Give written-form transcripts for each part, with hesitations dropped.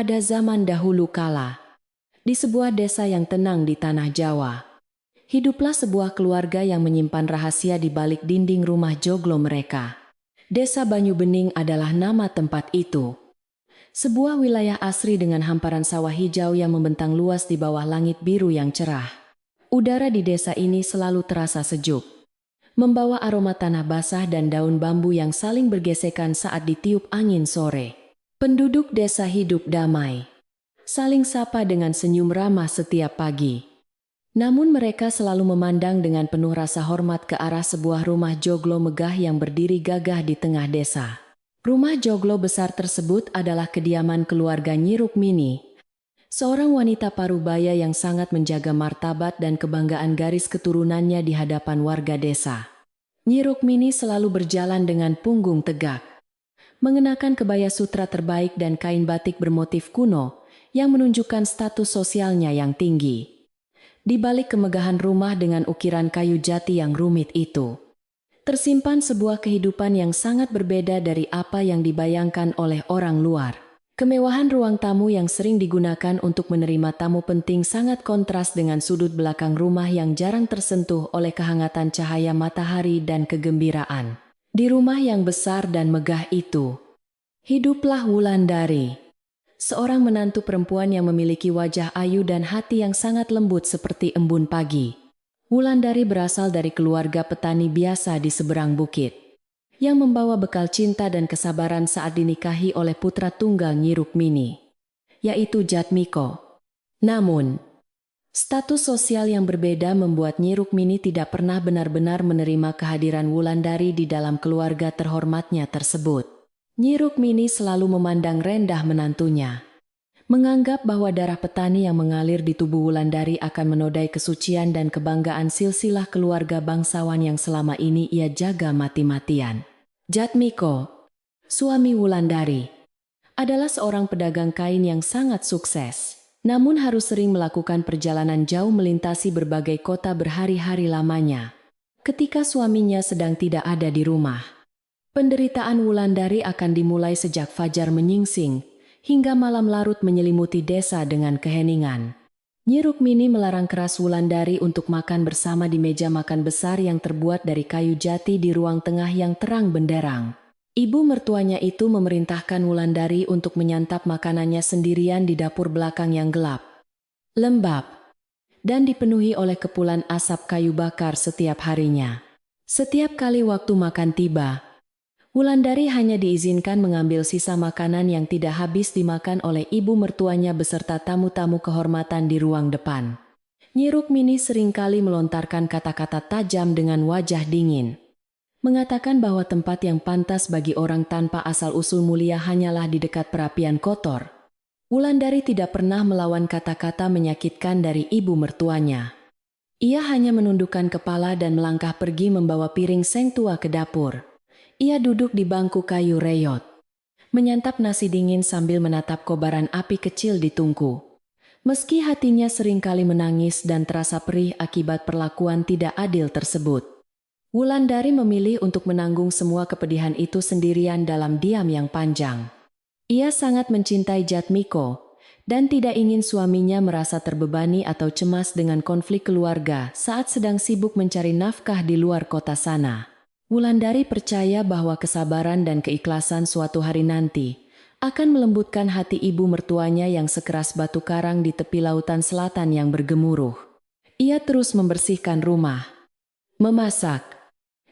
Pada zaman dahulu kala, di sebuah desa yang tenang di tanah Jawa, hiduplah sebuah keluarga yang menyimpan rahasia di balik dinding rumah joglo mereka. Desa Banyu Bening adalah nama tempat itu. Sebuah wilayah asri dengan hamparan sawah hijau yang membentang luas di bawah langit biru yang cerah. Udara di desa ini selalu terasa sejuk, membawa aroma tanah basah dan daun bambu yang saling bergesekan saat ditiup angin sore. Penduduk desa hidup damai, saling sapa dengan senyum ramah setiap pagi. Namun mereka selalu memandang dengan penuh rasa hormat ke arah sebuah rumah joglo megah yang berdiri gagah di tengah desa. Rumah joglo besar tersebut adalah kediaman keluarga Nyi Rukmini, seorang wanita parubaya yang sangat menjaga martabat dan kebanggaan garis keturunannya di hadapan warga desa. Nyi Rukmini selalu berjalan dengan punggung tegak, mengenakan kebaya sutra terbaik dan kain batik bermotif kuno yang menunjukkan status sosialnya yang tinggi. Di balik kemegahan rumah dengan ukiran kayu jati yang rumit itu, tersimpan sebuah kehidupan yang sangat berbeda dari apa yang dibayangkan oleh orang luar. Kemewahan ruang tamu yang sering digunakan untuk menerima tamu penting sangat kontras dengan sudut belakang rumah yang jarang tersentuh oleh kehangatan cahaya matahari dan kegembiraan. Di rumah yang besar dan megah itu, hiduplah Wulandari, seorang menantu perempuan yang memiliki wajah ayu dan hati yang sangat lembut seperti embun pagi. Wulandari berasal dari keluarga petani biasa di seberang bukit, yang membawa bekal cinta dan kesabaran saat dinikahi oleh putra tunggal Nyi Rukmini, yaitu Jatmiko. Namun, status sosial yang berbeda membuat Nyi Rukmini tidak pernah benar-benar menerima kehadiran Wulandari di dalam keluarga terhormatnya tersebut. Nyi Rukmini selalu memandang rendah menantunya, menganggap bahwa darah petani yang mengalir di tubuh Wulandari akan menodai kesucian dan kebanggaan silsilah keluarga bangsawan yang selama ini ia jaga mati-matian. Jatmiko, suami Wulandari, adalah seorang pedagang kain yang sangat sukses, namun harus sering melakukan perjalanan jauh melintasi berbagai kota berhari-hari lamanya. Ketika suaminya sedang tidak ada di rumah, penderitaan Wulandari akan dimulai sejak fajar menyingsing, hingga malam larut menyelimuti desa dengan keheningan. Nyi Rukmini melarang keras Wulandari untuk makan bersama di meja makan besar yang terbuat dari kayu jati di ruang tengah yang terang benderang. Ibu mertuanya itu memerintahkan Wulandari untuk menyantap makanannya sendirian di dapur belakang yang gelap, lembab, dan dipenuhi oleh kepulan asap kayu bakar setiap harinya. Setiap kali waktu makan tiba, Wulandari hanya diizinkan mengambil sisa makanan yang tidak habis dimakan oleh ibu mertuanya beserta tamu-tamu kehormatan di ruang depan. Nyi Rukmini seringkali melontarkan kata-kata tajam dengan wajah dingin, mengatakan bahwa tempat yang pantas bagi orang tanpa asal-usul mulia hanyalah di dekat perapian kotor. Wulandari tidak pernah melawan kata-kata menyakitkan dari ibu mertuanya. Ia hanya menundukkan kepala dan melangkah pergi membawa piring seng tua ke dapur. Ia duduk di bangku kayu reyot, menyantap nasi dingin sambil menatap kobaran api kecil di tungku. Meski hatinya seringkali menangis dan terasa perih akibat perlakuan tidak adil tersebut, Wulandari memilih untuk menanggung semua kepedihan itu sendirian dalam diam yang panjang. Ia sangat mencintai Jatmiko dan tidak ingin suaminya merasa terbebani atau cemas dengan konflik keluarga saat sedang sibuk mencari nafkah di luar kota sana. Wulandari percaya bahwa kesabaran dan keikhlasan suatu hari nanti akan melembutkan hati ibu mertuanya yang sekeras batu karang di tepi lautan selatan yang bergemuruh. Ia terus membersihkan rumah, memasak,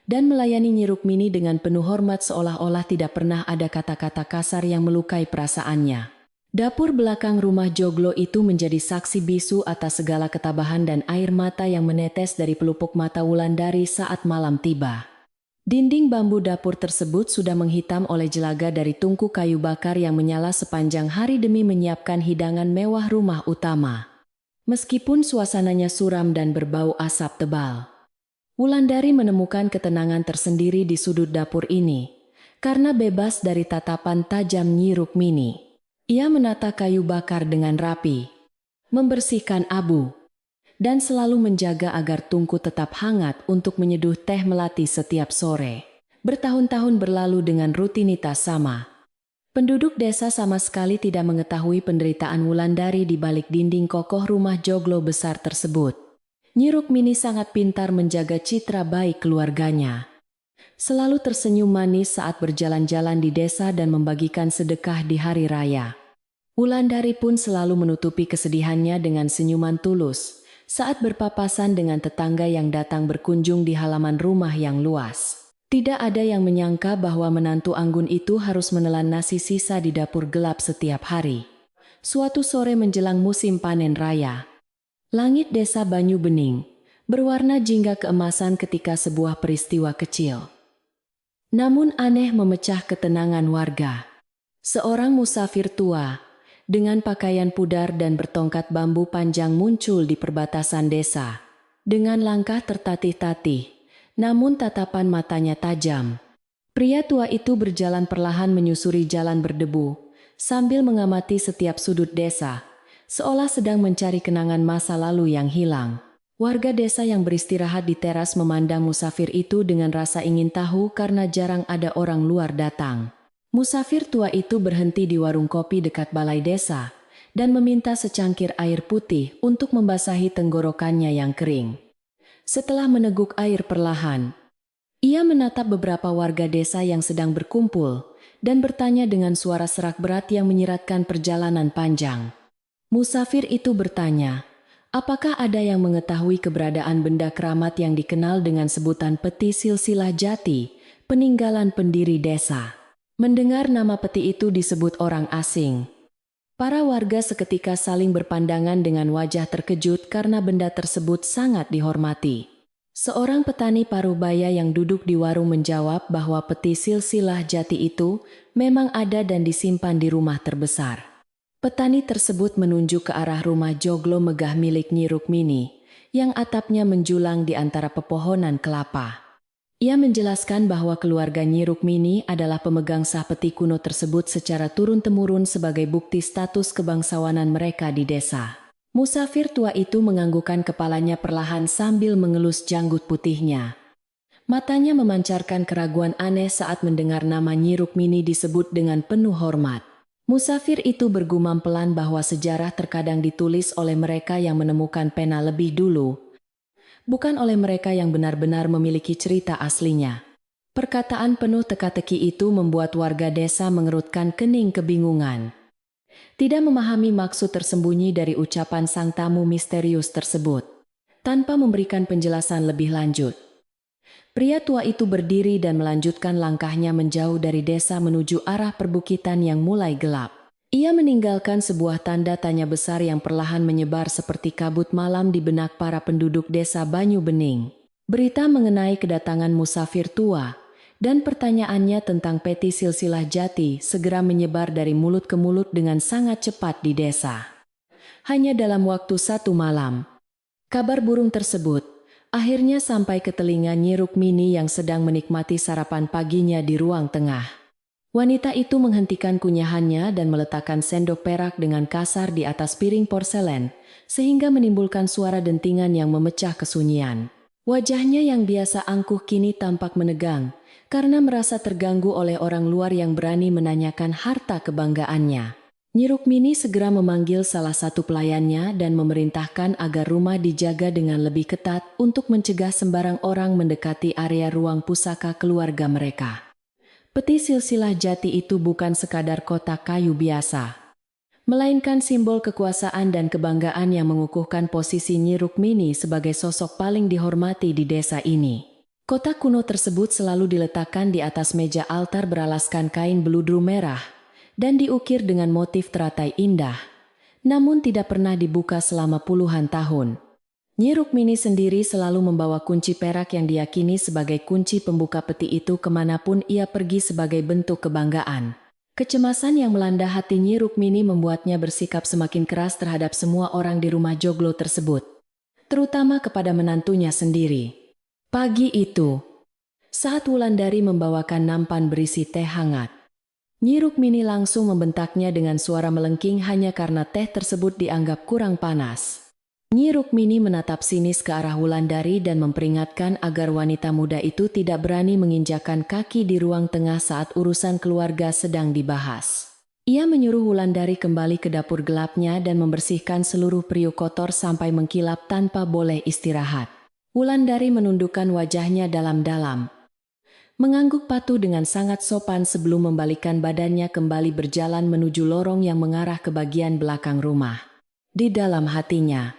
dan melayani Nyi Rukmini dengan penuh hormat seolah-olah tidak pernah ada kata-kata kasar yang melukai perasaannya. Dapur belakang rumah joglo itu menjadi saksi bisu atas segala ketabahan dan air mata yang menetes dari pelupuk mata Wulandari saat malam tiba. Dinding bambu dapur tersebut sudah menghitam oleh jelaga dari tungku kayu bakar yang menyala sepanjang hari demi menyiapkan hidangan mewah rumah utama. Meskipun suasananya suram dan berbau asap tebal, Wulandari menemukan ketenangan tersendiri di sudut dapur ini, karena bebas dari tatapan tajam Nyi Rukmini. Ia menata kayu bakar dengan rapi, membersihkan abu, dan selalu menjaga agar tungku tetap hangat untuk menyeduh teh melati setiap sore. Bertahun-tahun berlalu dengan rutinitas sama. Penduduk desa sama sekali tidak mengetahui penderitaan Wulandari di balik dinding kokoh rumah joglo besar tersebut. Nyi Rukmini sangat pintar menjaga citra baik keluarganya. Selalu tersenyum manis saat berjalan-jalan di desa dan membagikan sedekah di hari raya. Wulandari pun selalu menutupi kesedihannya dengan senyuman tulus saat berpapasan dengan tetangga yang datang berkunjung di halaman rumah yang luas. Tidak ada yang menyangka bahwa menantu anggun itu harus menelan nasi sisa di dapur gelap setiap hari. Suatu sore menjelang musim panen raya, langit desa Banyu Bening berwarna jingga keemasan ketika sebuah peristiwa kecil namun aneh memecah ketenangan warga. Seorang musafir tua dengan pakaian pudar dan bertongkat bambu panjang muncul di perbatasan desa. Dengan langkah tertatih-tatih, namun tatapan matanya tajam. Pria tua itu berjalan perlahan menyusuri jalan berdebu, sambil mengamati setiap sudut desa, seolah sedang mencari kenangan masa lalu yang hilang. Warga desa yang beristirahat di teras memandang musafir itu dengan rasa ingin tahu karena jarang ada orang luar datang. Musafir tua itu berhenti di warung kopi dekat balai desa dan meminta secangkir air putih untuk membasahi tenggorokannya yang kering. Setelah meneguk air perlahan, ia menatap beberapa warga desa yang sedang berkumpul dan bertanya dengan suara serak berat yang menyiratkan perjalanan panjang. Musafir itu bertanya, apakah ada yang mengetahui keberadaan benda keramat yang dikenal dengan sebutan peti silsilah jati, peninggalan pendiri desa? Mendengar nama peti itu disebut orang asing, para warga seketika saling berpandangan dengan wajah terkejut karena benda tersebut sangat dihormati. Seorang petani parubaya yang duduk di warung menjawab bahwa peti silsilah jati itu memang ada dan disimpan di rumah terbesar. Petani tersebut menunjuk ke arah rumah joglo megah milik Nyi Rukmini, yang atapnya menjulang di antara pepohonan kelapa. Ia menjelaskan bahwa keluarga Nyi Rukmini adalah pemegang sah peti kuno tersebut secara turun-temurun sebagai bukti status kebangsawanan mereka di desa. Musafir tua itu menganggukkan kepalanya perlahan sambil mengelus janggut putihnya. Matanya memancarkan keraguan aneh saat mendengar nama Nyi Rukmini disebut dengan penuh hormat. Musafir itu bergumam pelan bahwa sejarah terkadang ditulis oleh mereka yang menemukan pena lebih dulu, bukan oleh mereka yang benar-benar memiliki cerita aslinya. Perkataan penuh teka-teki itu membuat warga desa mengerutkan kening kebingungan. Tidak memahami maksud tersembunyi dari ucapan sang tamu misterius tersebut. Tanpa memberikan penjelasan lebih lanjut, pria tua itu berdiri dan melanjutkan langkahnya menjauh dari desa menuju arah perbukitan yang mulai gelap. Ia meninggalkan sebuah tanda tanya besar yang perlahan menyebar seperti kabut malam di benak para penduduk desa Banyu Bening. Berita mengenai kedatangan musafir tua dan pertanyaannya tentang peti silsilah jati segera menyebar dari mulut ke mulut dengan sangat cepat di desa. Hanya dalam waktu 1 malam, kabar burung tersebut akhirnya sampai ke telinga Nyi Rukmini yang sedang menikmati sarapan paginya di ruang tengah. Wanita itu menghentikan kunyahannya dan meletakkan sendok perak dengan kasar di atas piring porselen, sehingga menimbulkan suara dentingan yang memecah kesunyian. Wajahnya yang biasa angkuh kini tampak menegang, karena merasa terganggu oleh orang luar yang berani menanyakan harta kebanggaannya. Nyi Rukmini segera memanggil salah satu pelayannya dan memerintahkan agar rumah dijaga dengan lebih ketat untuk mencegah sembarang orang mendekati area ruang pusaka keluarga mereka. Peti silsilah jati itu bukan sekadar kotak kayu biasa, melainkan simbol kekuasaan dan kebanggaan yang mengukuhkan posisi Nyi Rukmini sebagai sosok paling dihormati di desa ini. Kotak kuno tersebut selalu diletakkan di atas meja altar beralaskan kain beludru merah dan diukir dengan motif teratai indah, namun tidak pernah dibuka selama puluhan tahun. Nyi Rukmini sendiri selalu membawa kunci perak yang diyakini sebagai kunci pembuka peti itu kemanapun ia pergi sebagai bentuk kebanggaan. Kecemasan yang melanda hati Nyi Rukmini membuatnya bersikap semakin keras terhadap semua orang di rumah joglo tersebut, terutama kepada menantunya sendiri. Pagi itu, saat Wulandari membawakan nampan berisi teh hangat, Nyi Rukmini langsung membentaknya dengan suara melengking hanya karena teh tersebut dianggap kurang panas. Nyi Rukmini menatap sinis ke arah Wulandari dan memperingatkan agar wanita muda itu tidak berani menginjakkan kaki di ruang tengah saat urusan keluarga sedang dibahas. Ia menyuruh Wulandari kembali ke dapur gelapnya dan membersihkan seluruh periuk kotor sampai mengkilap tanpa boleh istirahat. Wulandari menundukkan wajahnya dalam-dalam, mengangguk patuh dengan sangat sopan sebelum membalikkan badannya kembali berjalan menuju lorong yang mengarah ke bagian belakang rumah. Di dalam hatinya,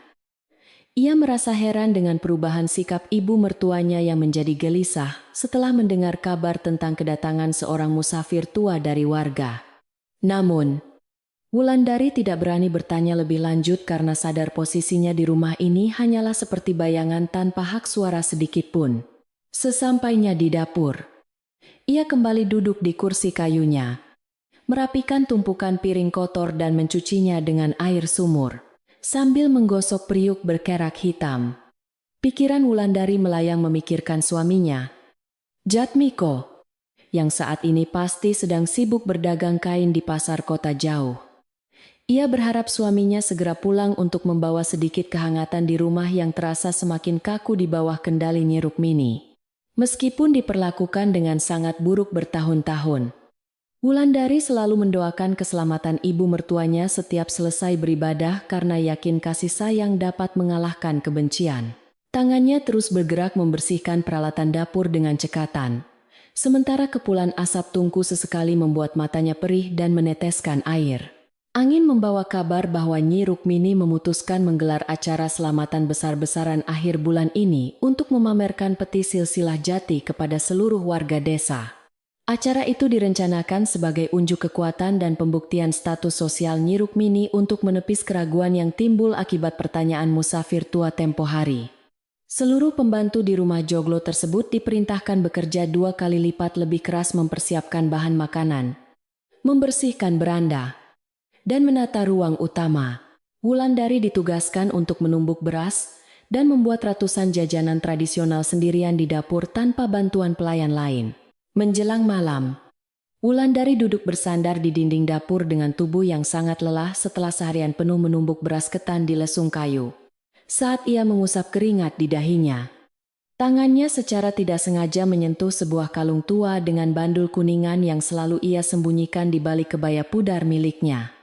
ia merasa heran dengan perubahan sikap ibu mertuanya yang menjadi gelisah setelah mendengar kabar tentang kedatangan seorang musafir tua dari warga. Namun, Wulandari tidak berani bertanya lebih lanjut karena sadar posisinya di rumah ini hanyalah seperti bayangan tanpa hak suara sedikit pun. Sesampainya di dapur, ia kembali duduk di kursi kayunya, merapikan tumpukan piring kotor dan mencucinya dengan air sumur, sambil menggosok periuk berkerak hitam. Pikiran Wulandari melayang memikirkan suaminya, Jatmiko, yang saat ini pasti sedang sibuk berdagang kain di pasar kota jauh. Ia berharap suaminya segera pulang untuk membawa sedikit kehangatan di rumah yang terasa semakin kaku di bawah kendali Nyi Rukmini. Meskipun diperlakukan dengan sangat buruk bertahun-tahun, Wulandari selalu mendoakan keselamatan ibu mertuanya setiap selesai beribadah karena yakin kasih sayang dapat mengalahkan kebencian. Tangannya terus bergerak membersihkan peralatan dapur dengan cekatan, sementara kepulan asap tungku sesekali membuat matanya perih dan meneteskan air. Angin membawa kabar bahwa Nyi Rukmini memutuskan menggelar acara selamatan besar-besaran akhir bulan ini untuk memamerkan peti silsilah jati kepada seluruh warga desa. Acara itu direncanakan sebagai unjuk kekuatan dan pembuktian status sosial Nyi Rukmini untuk menepis keraguan yang timbul akibat pertanyaan musafir tua tempo hari. Seluruh pembantu di rumah joglo tersebut diperintahkan bekerja 2 kali lipat lebih keras mempersiapkan bahan makanan, membersihkan beranda, dan menata ruang utama. Wulandari ditugaskan untuk menumbuk beras dan membuat ratusan jajanan tradisional sendirian di dapur tanpa bantuan pelayan lain. Menjelang malam, Wulandari duduk bersandar di dinding dapur dengan tubuh yang sangat lelah setelah seharian penuh menumbuk beras ketan di lesung kayu. Saat ia mengusap keringat di dahinya, tangannya secara tidak sengaja menyentuh sebuah kalung tua dengan bandul kuningan yang selalu ia sembunyikan di balik kebaya pudar miliknya.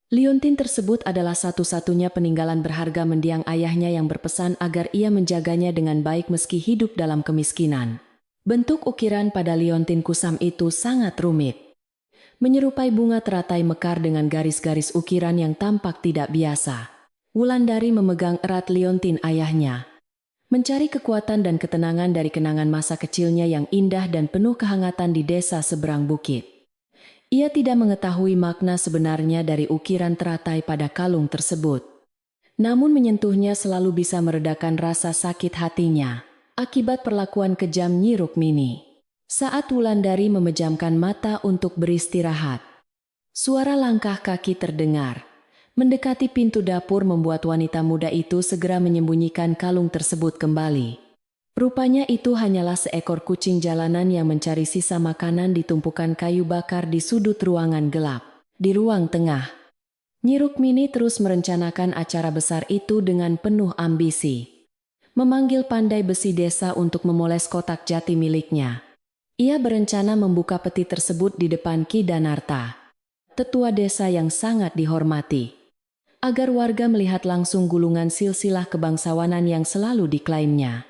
Liontin tersebut adalah satu-satunya peninggalan berharga mendiang ayahnya yang berpesan agar ia menjaganya dengan baik meski hidup dalam kemiskinan. Bentuk ukiran pada liontin kusam itu sangat rumit, menyerupai bunga teratai mekar dengan garis-garis ukiran yang tampak tidak biasa. Wulandari memegang erat liontin ayahnya, mencari kekuatan dan ketenangan dari kenangan masa kecilnya yang indah dan penuh kehangatan di desa seberang bukit. Ia tidak mengetahui makna sebenarnya dari ukiran teratai pada kalung tersebut. Namun menyentuhnya selalu bisa meredakan rasa sakit hatinya akibat perlakuan kejam Nyi Rukmini. Saat Wulandari memejamkan mata untuk beristirahat, suara langkah kaki terdengar. Mendekati pintu dapur membuat wanita muda itu segera menyembunyikan kalung tersebut kembali. Rupanya itu hanyalah seekor kucing jalanan yang mencari sisa makanan di tumpukan kayu bakar di sudut ruangan gelap. Di ruang tengah, Nyi Rukmini terus merencanakan acara besar itu dengan penuh ambisi. Memanggil pandai besi desa untuk memoles kotak jati miliknya. Ia berencana membuka peti tersebut di depan Ki Danarta, tetua desa yang sangat dihormati, agar warga melihat langsung gulungan silsilah kebangsawanan yang selalu diklaimnya.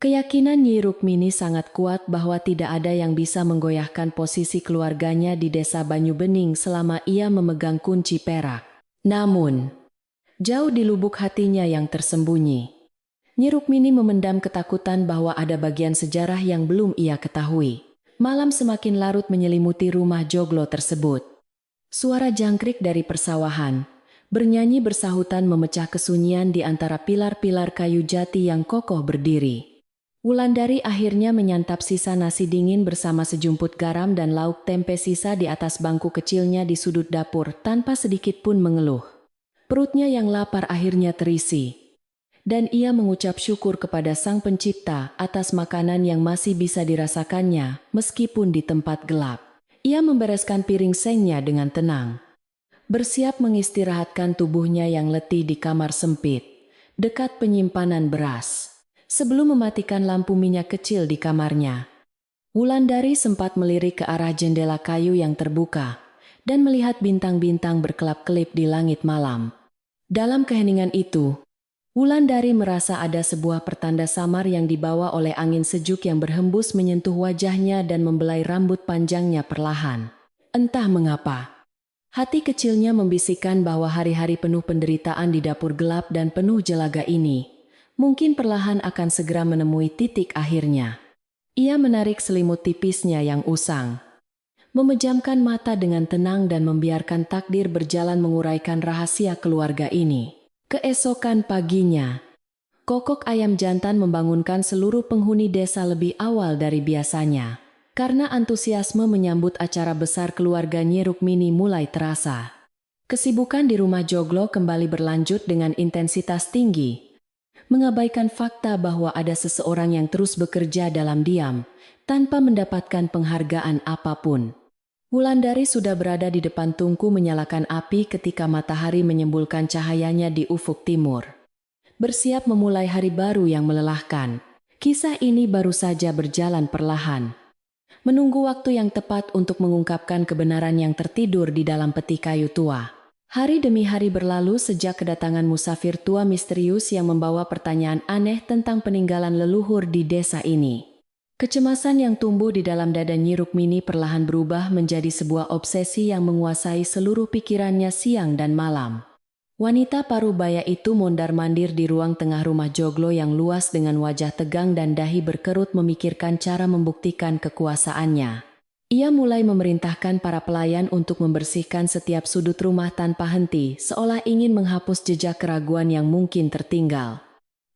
Keyakinan Nyi Rukmini sangat kuat bahwa tidak ada yang bisa menggoyahkan posisi keluarganya di desa Banyu Bening selama ia memegang kunci perak. Namun, jauh di lubuk hatinya yang tersembunyi, Nyi Rukmini memendam ketakutan bahwa ada bagian sejarah yang belum ia ketahui. Malam semakin larut menyelimuti rumah joglo tersebut. Suara jangkrik dari persawahan bernyanyi bersahutan memecah kesunyian di antara pilar-pilar kayu jati yang kokoh berdiri. Wulandari akhirnya menyantap sisa nasi dingin bersama sejumput garam dan lauk tempe sisa di atas bangku kecilnya di sudut dapur tanpa sedikit pun mengeluh. Perutnya yang lapar akhirnya terisi, dan ia mengucap syukur kepada Sang Pencipta atas makanan yang masih bisa dirasakannya meskipun di tempat gelap. Ia membereskan piring sengnya dengan tenang, bersiap mengistirahatkan tubuhnya yang letih di kamar sempit. dekat penyimpanan beras. Sebelum mematikan lampu minyak kecil di kamarnya, Wulandari sempat melirik ke arah jendela kayu yang terbuka dan melihat bintang-bintang berkelap-kelip di langit malam. Dalam keheningan itu, Wulandari merasa ada sebuah pertanda samar yang dibawa oleh angin sejuk yang berhembus menyentuh wajahnya dan membelai rambut panjangnya perlahan. Entah mengapa, hati kecilnya membisikkan bahwa hari-hari penuh penderitaan di dapur gelap dan penuh jelaga ini mungkin perlahan akan segera menemui titik akhirnya. Ia menarik selimut tipisnya yang usang, memejamkan mata dengan tenang dan membiarkan takdir berjalan menguraikan rahasia keluarga ini. Keesokan paginya, kokok ayam jantan membangunkan seluruh penghuni desa lebih awal dari biasanya. Karena antusiasme menyambut acara besar keluarga Nyi Rukmini mulai terasa. Kesibukan di rumah Joglo kembali berlanjut dengan intensitas tinggi, mengabaikan fakta bahwa ada seseorang yang terus bekerja dalam diam, tanpa mendapatkan penghargaan apapun. Wulandari sudah berada di depan tungku menyalakan api ketika matahari menyembulkan cahayanya di ufuk timur. Bersiap memulai hari baru yang melelahkan. Kisah ini baru saja berjalan perlahan, menunggu waktu yang tepat untuk mengungkapkan kebenaran yang tertidur di dalam peti kayu tua. Hari demi hari berlalu sejak kedatangan musafir tua misterius yang membawa pertanyaan aneh tentang peninggalan leluhur di desa ini. Kecemasan yang tumbuh di dalam dada Nyi Rukmini perlahan berubah menjadi sebuah obsesi yang menguasai seluruh pikirannya siang dan malam. Wanita parubaya itu mondar-mandir di ruang tengah rumah Joglo yang luas dengan wajah tegang dan dahi berkerut memikirkan cara membuktikan kekuasaannya. Ia mulai memerintahkan para pelayan untuk membersihkan setiap sudut rumah tanpa henti, seolah ingin menghapus jejak keraguan yang mungkin tertinggal.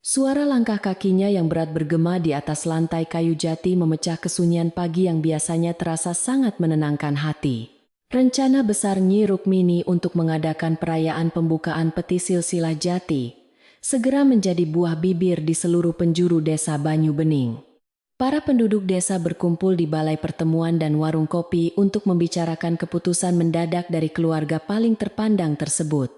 Suara langkah kakinya yang berat bergema di atas lantai kayu jati memecah kesunyian pagi yang biasanya terasa sangat menenangkan hati. Rencana besar Nyi Rukmini untuk mengadakan perayaan pembukaan peti silsilah jati segera menjadi buah bibir di seluruh penjuru desa Banyu Bening. Para penduduk desa berkumpul di balai pertemuan dan warung kopi untuk membicarakan keputusan mendadak dari keluarga paling terpandang tersebut.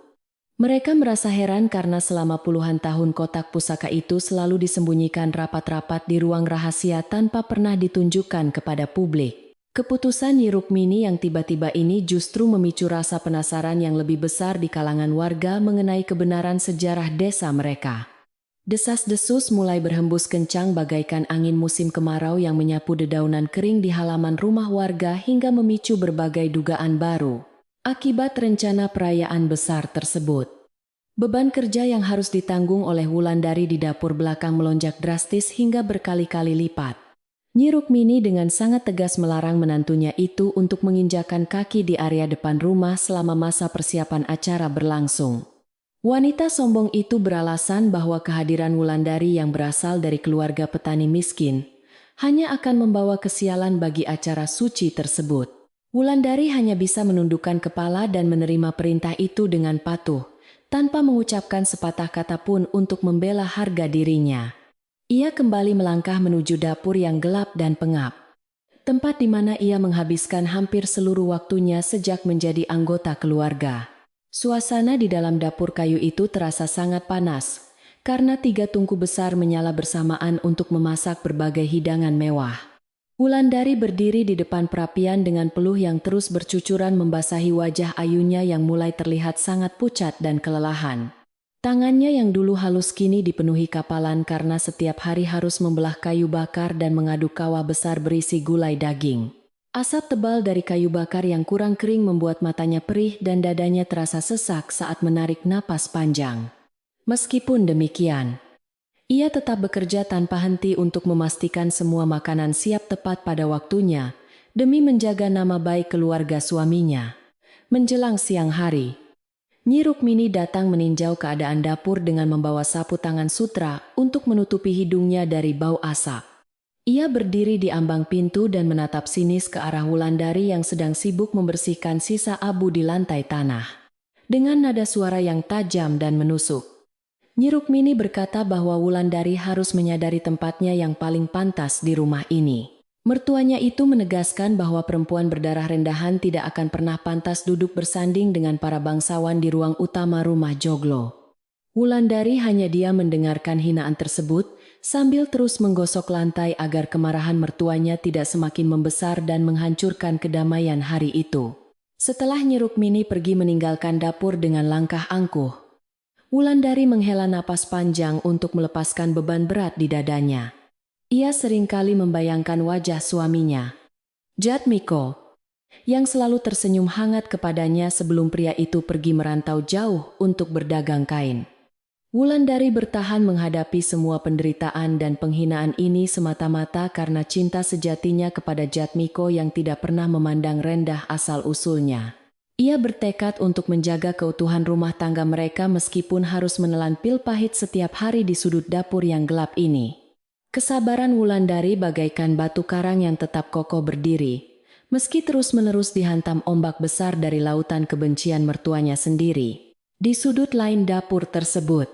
Mereka merasa heran karena selama puluhan tahun kotak pusaka itu selalu disembunyikan rapat-rapat di ruang rahasia tanpa pernah ditunjukkan kepada publik. Keputusan Nyi Rukmini yang tiba-tiba ini justru memicu rasa penasaran yang lebih besar di kalangan warga mengenai kebenaran sejarah desa mereka. Desas-desus mulai berhembus kencang bagaikan angin musim kemarau yang menyapu dedaunan kering di halaman rumah warga hingga memicu berbagai dugaan baru akibat rencana perayaan besar tersebut. Beban kerja yang harus ditanggung oleh Wulandari di dapur belakang melonjak drastis hingga berkali-kali lipat. Nyi Rukmini dengan sangat tegas melarang menantunya itu untuk menginjakan kaki di area depan rumah selama masa persiapan acara berlangsung. Wanita sombong itu beralasan bahwa kehadiran Wulandari yang berasal dari keluarga petani miskin hanya akan membawa kesialan bagi acara suci tersebut. Wulandari hanya bisa menundukkan kepala dan menerima perintah itu dengan patuh, tanpa mengucapkan sepatah kata pun untuk membela harga dirinya. Ia kembali melangkah menuju dapur yang gelap dan pengap, tempat di mana ia menghabiskan hampir seluruh waktunya sejak menjadi anggota keluarga. Suasana di dalam dapur kayu itu terasa sangat panas, karena 3 tungku besar menyala bersamaan untuk memasak berbagai hidangan mewah. Wulandari berdiri di depan perapian dengan peluh yang terus bercucuran membasahi wajah ayunya yang mulai terlihat sangat pucat dan kelelahan. Tangannya yang dulu halus kini dipenuhi kapalan karena setiap hari harus membelah kayu bakar dan mengaduk kawah besar berisi gulai daging. Asap tebal dari kayu bakar yang kurang kering membuat matanya perih dan dadanya terasa sesak saat menarik napas panjang. Meskipun demikian, ia tetap bekerja tanpa henti untuk memastikan semua makanan siap tepat pada waktunya, demi menjaga nama baik keluarga suaminya. Menjelang siang hari, Nyi Rukmini datang meninjau keadaan dapur dengan membawa sapu tangan sutra untuk menutupi hidungnya dari bau asap. Ia berdiri di ambang pintu dan menatap sinis ke arah Wulandari yang sedang sibuk membersihkan sisa abu di lantai tanah. Dengan nada suara yang tajam dan menusuk, Nyi Rukmini berkata bahwa Wulandari harus menyadari tempatnya yang paling pantas di rumah ini. Mertuanya itu menegaskan bahwa perempuan berdarah rendahan tidak akan pernah pantas duduk bersanding dengan para bangsawan di ruang utama rumah Joglo. Wulandari hanya diam mendengarkan hinaan tersebut, sambil terus menggosok lantai agar kemarahan mertuanya tidak semakin membesar dan menghancurkan kedamaian hari itu. Setelah Nyi Rukmini pergi meninggalkan dapur dengan langkah angkuh, Wulandari menghela napas panjang untuk melepaskan beban berat di dadanya. Ia seringkali membayangkan wajah suaminya, Jatmiko, yang selalu tersenyum hangat kepadanya sebelum pria itu pergi merantau jauh untuk berdagang kain. Wulandari bertahan menghadapi semua penderitaan dan penghinaan ini semata-mata karena cinta sejatinya kepada Jatmiko yang tidak pernah memandang rendah asal-usulnya. Ia bertekad untuk menjaga keutuhan rumah tangga mereka meskipun harus menelan pil pahit setiap hari di sudut dapur yang gelap ini. Kesabaran Wulandari bagaikan batu karang yang tetap kokoh berdiri, meski terus-menerus dihantam ombak besar dari lautan kebencian mertuanya sendiri. Di sudut lain dapur tersebut,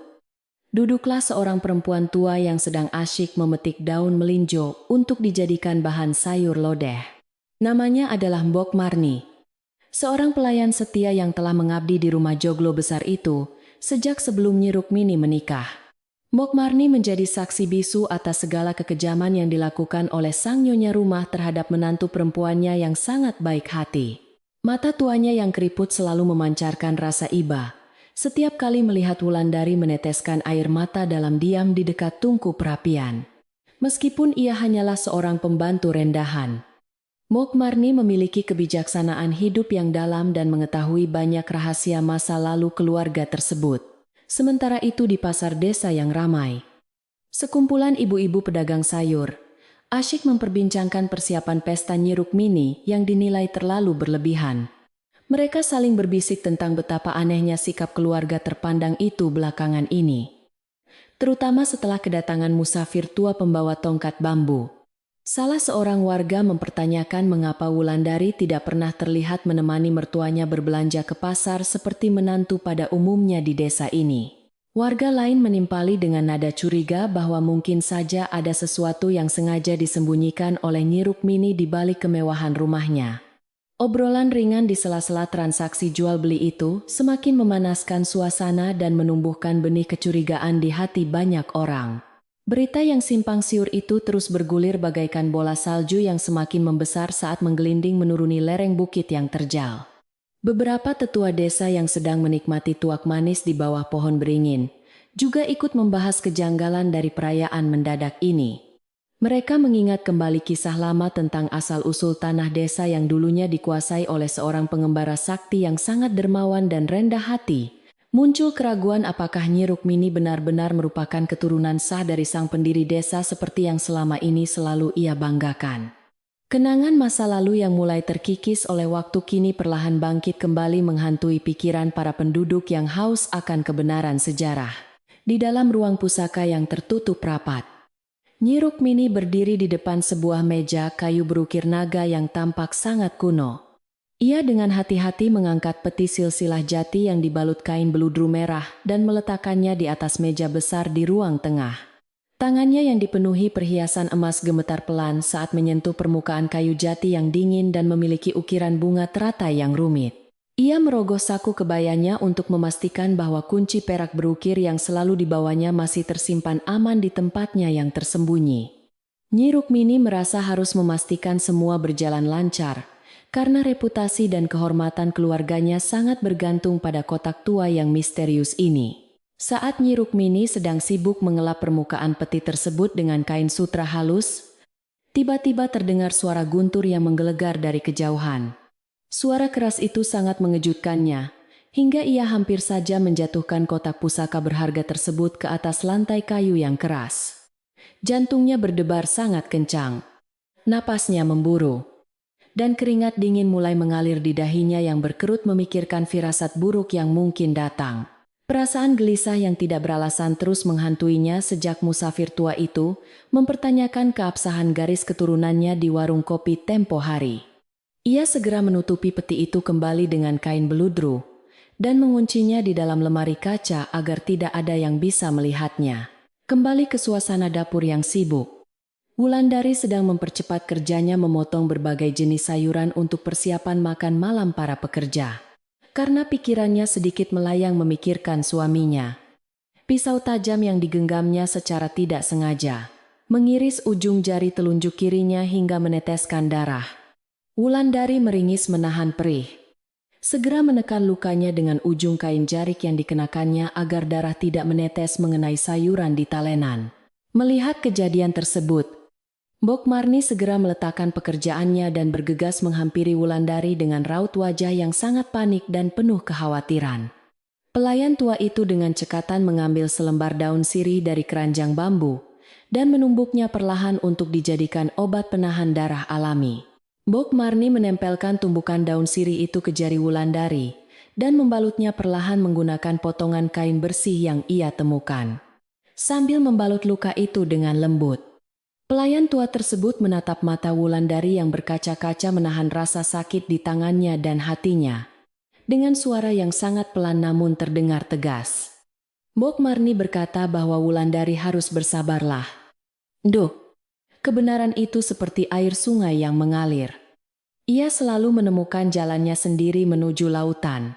duduklah seorang perempuan tua yang sedang asyik memetik daun melinjo untuk dijadikan bahan sayur lodeh. Namanya adalah Mbok Marni, seorang pelayan setia yang telah mengabdi di rumah joglo besar itu sejak sebelum Nyi Rukmini menikah. Mbok Marni menjadi saksi bisu atas segala kekejaman yang dilakukan oleh sang nyonya rumah terhadap menantu perempuannya yang sangat baik hati. Mata tuanya yang keriput selalu memancarkan rasa iba. Setiap kali melihat Wulandari meneteskan air mata dalam diam di dekat tungku perapian. Meskipun ia hanyalah seorang pembantu rendahan, Mbok Marni memiliki kebijaksanaan hidup yang dalam dan mengetahui banyak rahasia masa lalu keluarga tersebut. Sementara itu di pasar desa yang ramai, sekumpulan ibu-ibu pedagang sayur asyik memperbincangkan persiapan pesta Nyi Rukmini yang dinilai terlalu berlebihan. Mereka saling berbisik tentang betapa anehnya sikap keluarga terpandang itu belakangan ini, terutama setelah kedatangan musafir tua pembawa tongkat bambu. Salah seorang warga mempertanyakan mengapa Wulandari tidak pernah terlihat menemani mertuanya berbelanja ke pasar seperti menantu pada umumnya di desa ini. Warga lain menimpali dengan nada curiga bahwa mungkin saja ada sesuatu yang sengaja disembunyikan oleh Nyi Rukmini di balik kemewahan rumahnya. Obrolan ringan di sela-sela transaksi jual beli itu semakin memanaskan suasana dan menumbuhkan benih kecurigaan di hati banyak orang. Berita yang simpang siur itu terus bergulir bagaikan bola salju yang semakin membesar saat menggelinding menuruni lereng bukit yang terjal. Beberapa tetua desa yang sedang menikmati tuak manis di bawah pohon beringin juga ikut membahas kejanggalan dari perayaan mendadak ini. Mereka mengingat kembali kisah lama tentang asal-usul tanah desa yang dulunya dikuasai oleh seorang pengembara sakti yang sangat dermawan dan rendah hati. Muncul keraguan apakah Nyi Rukmini benar-benar merupakan keturunan sah dari sang pendiri desa seperti yang selama ini selalu ia banggakan. Kenangan masa lalu yang mulai terkikis oleh waktu kini perlahan bangkit kembali menghantui pikiran para penduduk yang haus akan kebenaran sejarah. Di dalam ruang pusaka yang tertutup rapat, Nyi Rukmini berdiri di depan sebuah meja kayu berukir naga yang tampak sangat kuno. Ia dengan hati-hati mengangkat peti silsilah jati yang dibalut kain beludru merah dan meletakkannya di atas meja besar di ruang tengah. Tangannya yang dipenuhi perhiasan emas gemetar pelan saat menyentuh permukaan kayu jati yang dingin dan memiliki ukiran bunga teratai yang rumit. Ia merogoh saku kebayanya untuk memastikan bahwa kunci perak berukir yang selalu dibawanya masih tersimpan aman di tempatnya yang tersembunyi. Nyi Rukmini merasa harus memastikan semua berjalan lancar, karena reputasi dan kehormatan keluarganya sangat bergantung pada kotak tua yang misterius ini. Saat Nyi Rukmini sedang sibuk mengelap permukaan peti tersebut dengan kain sutra halus, tiba-tiba terdengar suara guntur yang menggelegar dari kejauhan. Suara keras itu sangat mengejutkannya, hingga ia hampir saja menjatuhkan kotak pusaka berharga tersebut ke atas lantai kayu yang keras. Jantungnya berdebar sangat kencang. Napasnya memburu, dan keringat dingin mulai mengalir di dahinya yang berkerut memikirkan firasat buruk yang mungkin datang. Perasaan gelisah yang tidak beralasan terus menghantuinya sejak musafir tua itu mempertanyakan keabsahan garis keturunannya di warung kopi tempo hari. Ia segera menutupi peti itu kembali dengan kain beludru dan menguncinya di dalam lemari kaca agar tidak ada yang bisa melihatnya. Kembali ke suasana dapur yang sibuk, Wulandari sedang mempercepat kerjanya memotong berbagai jenis sayuran untuk persiapan makan malam para pekerja. Karena pikirannya sedikit melayang memikirkan suaminya, Pisau tajam yang digenggamnya secara tidak sengaja mengiris ujung jari telunjuk kirinya hingga meneteskan darah. Wulandari meringis menahan perih. Segera menekan lukanya dengan ujung kain jarik yang dikenakannya agar darah tidak menetes mengenai sayuran di talenan. Melihat kejadian tersebut, Mbok Marni segera meletakkan pekerjaannya dan bergegas menghampiri Wulandari dengan raut wajah yang sangat panik dan penuh kekhawatiran. Pelayan tua itu dengan cekatan mengambil selembar daun sirih dari keranjang bambu dan menumbuknya perlahan untuk dijadikan obat penahan darah alami. Mbok Marni menempelkan tumbukan daun sirih itu ke jari Wulandari dan membalutnya perlahan menggunakan potongan kain bersih yang ia temukan. Sambil membalut luka itu dengan lembut, pelayan tua tersebut menatap mata Wulandari yang berkaca-kaca menahan rasa sakit di tangannya dan hatinya. Dengan suara yang sangat pelan namun terdengar tegas, Mbok Marni berkata bahwa Wulandari harus bersabarlah. Duh, kebenaran itu seperti air sungai yang mengalir. Ia selalu menemukan jalannya sendiri menuju lautan.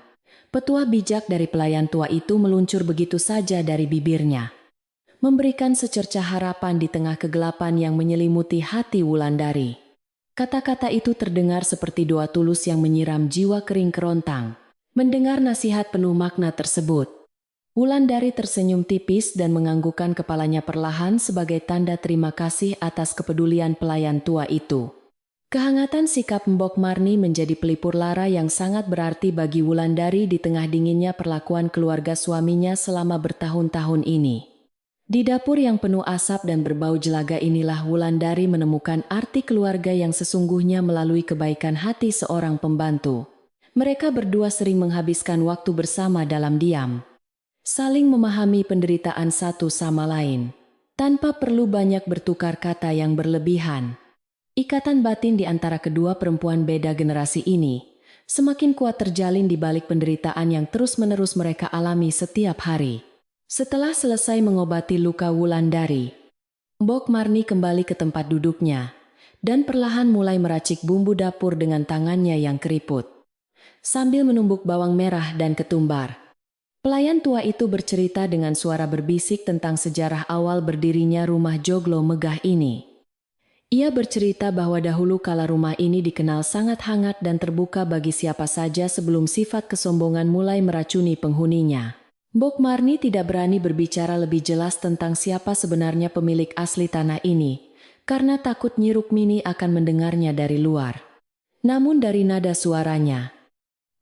Petuah bijak dari pelayan tua itu meluncur begitu saja dari bibirnya, memberikan secercah harapan di tengah kegelapan yang menyelimuti hati Wulandari. Kata-kata itu terdengar seperti doa tulus yang menyiram jiwa kering kerontang. Mendengar nasihat penuh makna tersebut, Wulandari tersenyum tipis dan menganggukkan kepalanya perlahan sebagai tanda terima kasih atas kepedulian pelayan tua itu. Kehangatan sikap Mbok Marni menjadi pelipur lara yang sangat berarti bagi Wulandari di tengah dinginnya perlakuan keluarga suaminya selama bertahun-tahun ini. Di dapur yang penuh asap dan berbau jelaga inilah Wulandari menemukan arti keluarga yang sesungguhnya melalui kebaikan hati seorang pembantu. Mereka berdua sering menghabiskan waktu bersama dalam diam, saling memahami penderitaan satu sama lain, tanpa perlu banyak bertukar kata yang berlebihan. Ikatan batin di antara kedua perempuan beda generasi ini semakin kuat terjalin di balik penderitaan yang terus-menerus mereka alami setiap hari. Setelah selesai mengobati luka Wulandari, Mbok Marni kembali ke tempat duduknya dan perlahan mulai meracik bumbu dapur dengan tangannya yang keriput, sambil menumbuk bawang merah dan ketumbar. Pelayan tua itu bercerita dengan suara berbisik tentang sejarah awal berdirinya rumah joglo megah ini. Ia bercerita bahwa dahulu kala rumah ini dikenal sangat hangat dan terbuka bagi siapa saja sebelum sifat kesombongan mulai meracuni penghuninya. Mbok Marni tidak berani berbicara lebih jelas tentang siapa sebenarnya pemilik asli tanah ini, karena takut Nyi Rukmini akan mendengarnya dari luar. Namun dari nada suaranya,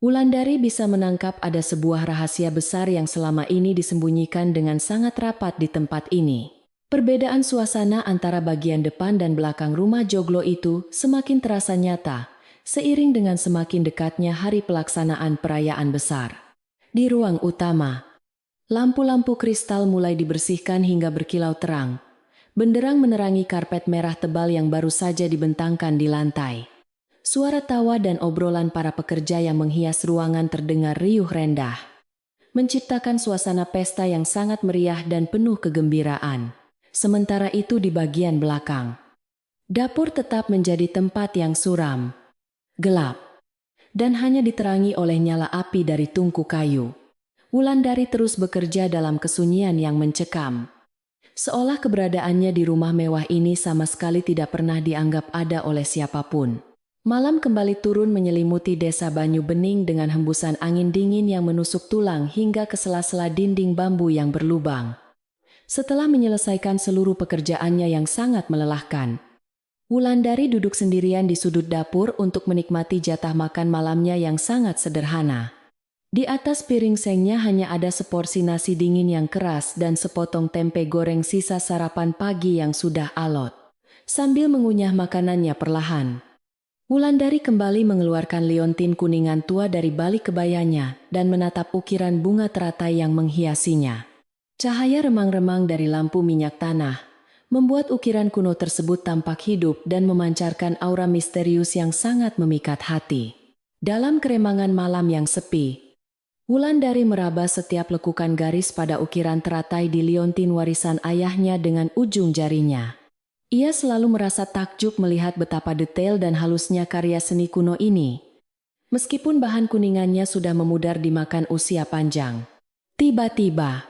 Wulandari bisa menangkap ada sebuah rahasia besar yang selama ini disembunyikan dengan sangat rapat di tempat ini. Perbedaan suasana antara bagian depan dan belakang rumah joglo itu semakin terasa nyata, seiring dengan semakin dekatnya hari pelaksanaan perayaan besar. Di ruang utama, lampu-lampu kristal mulai dibersihkan hingga berkilau terang. Benderang menerangi karpet merah tebal yang baru saja dibentangkan di lantai. Suara tawa dan obrolan para pekerja yang menghias ruangan terdengar riuh rendah, menciptakan suasana pesta yang sangat meriah dan penuh kegembiraan. Sementara itu di bagian belakang, dapur tetap menjadi tempat yang suram, gelap, dan hanya diterangi oleh nyala api dari tungku kayu. Wulandari terus bekerja dalam kesunyian yang mencekam, seolah keberadaannya di rumah mewah ini sama sekali tidak pernah dianggap ada oleh siapapun. Malam kembali turun menyelimuti desa Banyu Bening dengan hembusan angin dingin yang menusuk tulang hingga ke sela-sela dinding bambu yang berlubang. Setelah menyelesaikan seluruh pekerjaannya yang sangat melelahkan, Wulandari duduk sendirian di sudut dapur untuk menikmati jatah makan malamnya yang sangat sederhana. Di atas piring sengnya hanya ada seporsi nasi dingin yang keras dan sepotong tempe goreng sisa sarapan pagi yang sudah alot. Sambil mengunyah makanannya perlahan, Wulandari kembali mengeluarkan liontin kuningan tua dari balik kebayanya dan menatap ukiran bunga teratai yang menghiasinya. Cahaya remang-remang dari lampu minyak tanah membuat ukiran kuno tersebut tampak hidup dan memancarkan aura misterius yang sangat memikat hati. Dalam keremangan malam yang sepi, Wulandari meraba setiap lekukan garis pada ukiran teratai di liontin warisan ayahnya dengan ujung jarinya. Ia selalu merasa takjub melihat betapa detail dan halusnya karya seni kuno ini, meskipun bahan kuningannya sudah memudar dimakan usia panjang. Tiba-tiba,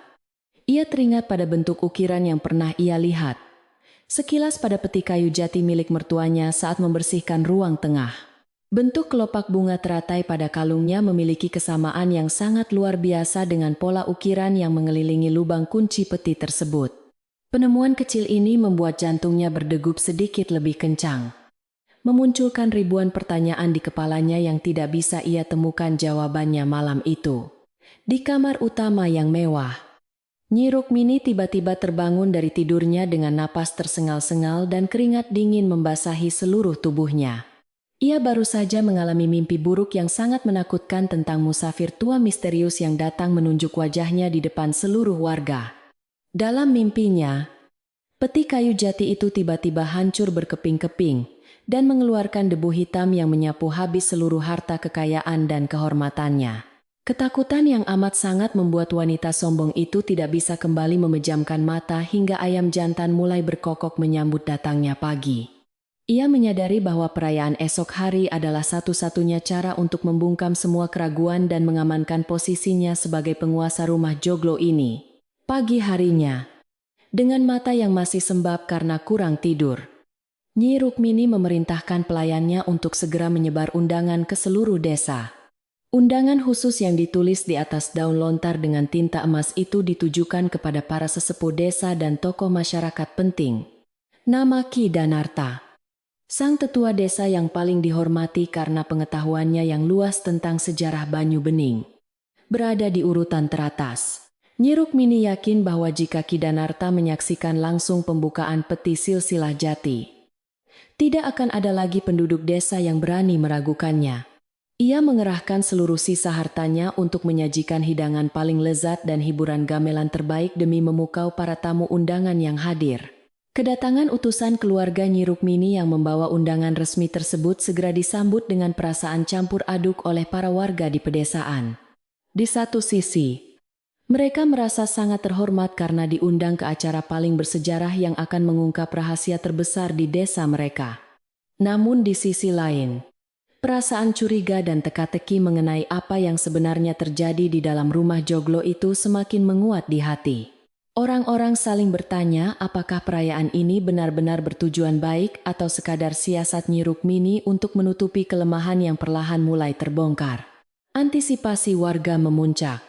Ia teringat pada bentuk ukiran yang pernah ia lihat sekilas pada peti kayu jati milik mertuanya saat membersihkan ruang tengah. Bentuk kelopak bunga teratai pada kalungnya memiliki kesamaan yang sangat luar biasa dengan pola ukiran yang mengelilingi lubang kunci peti tersebut. Penemuan kecil ini membuat jantungnya berdegup sedikit lebih kencang, memunculkan ribuan pertanyaan di kepalanya yang tidak bisa ia temukan jawabannya malam itu. Di kamar utama yang mewah, Nyi Rukmini tiba-tiba terbangun dari tidurnya dengan napas tersengal-sengal dan keringat dingin membasahi seluruh tubuhnya. Ia baru saja mengalami mimpi buruk yang sangat menakutkan tentang musafir tua misterius yang datang menunjuk wajahnya di depan seluruh warga. Dalam mimpinya, peti kayu jati itu tiba-tiba hancur berkeping-keping dan mengeluarkan debu hitam yang menyapu habis seluruh harta kekayaan dan kehormatannya. Ketakutan yang amat sangat membuat wanita sombong itu tidak bisa kembali memejamkan mata hingga ayam jantan mulai berkokok menyambut datangnya pagi. Ia menyadari bahwa perayaan esok hari adalah satu-satunya cara untuk membungkam semua keraguan dan mengamankan posisinya sebagai penguasa rumah joglo ini. Pagi harinya, dengan mata yang masih sembab karena kurang tidur, Nyi Rukmini memerintahkan pelayannya untuk segera menyebar undangan ke seluruh desa. Undangan khusus yang ditulis di atas daun lontar dengan tinta emas itu ditujukan kepada para sesepuh desa dan tokoh masyarakat penting. Nama Ki Danarta, sang tetua desa yang paling dihormati karena pengetahuannya yang luas tentang sejarah Banyu Bening, berada di urutan teratas. Nyi Rukmini yakin bahwa jika Ki Danarta menyaksikan langsung pembukaan peti silsilah jati, tidak akan ada lagi penduduk desa yang berani meragukannya. Ia mengerahkan seluruh sisa hartanya untuk menyajikan hidangan paling lezat dan hiburan gamelan terbaik demi memukau para tamu undangan yang hadir. Kedatangan utusan keluarga Nyi Rukmini yang membawa undangan resmi tersebut segera disambut dengan perasaan campur aduk oleh para warga di pedesaan. Di satu sisi, mereka merasa sangat terhormat karena diundang ke acara paling bersejarah yang akan mengungkap rahasia terbesar di desa mereka. Namun di sisi lain, perasaan curiga dan teka-teki mengenai apa yang sebenarnya terjadi di dalam rumah joglo itu semakin menguat di hati. Orang-orang saling bertanya apakah perayaan ini benar-benar bertujuan baik atau sekadar siasat Nyi Rukmini untuk menutupi kelemahan yang perlahan mulai terbongkar. Antisipasi warga memuncak,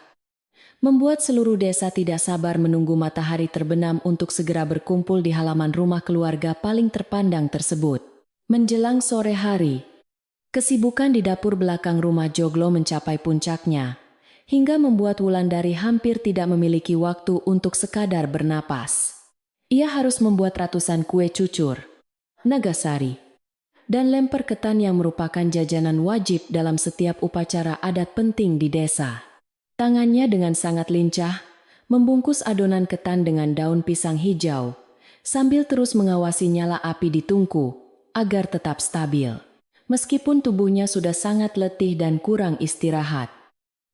membuat seluruh desa tidak sabar menunggu matahari terbenam untuk segera berkumpul di halaman rumah keluarga paling terpandang tersebut. Menjelang sore hari, kesibukan di dapur belakang rumah joglo mencapai puncaknya, hingga membuat Wulandari hampir tidak memiliki waktu untuk sekadar bernapas. Ia harus membuat ratusan kue cucur, nagasari, dan lemper ketan yang merupakan jajanan wajib dalam setiap upacara adat penting di desa. Tangannya dengan sangat lincah, membungkus adonan ketan dengan daun pisang hijau, sambil terus mengawasi nyala api di tungku, agar tetap stabil. Meskipun tubuhnya sudah sangat letih dan kurang istirahat,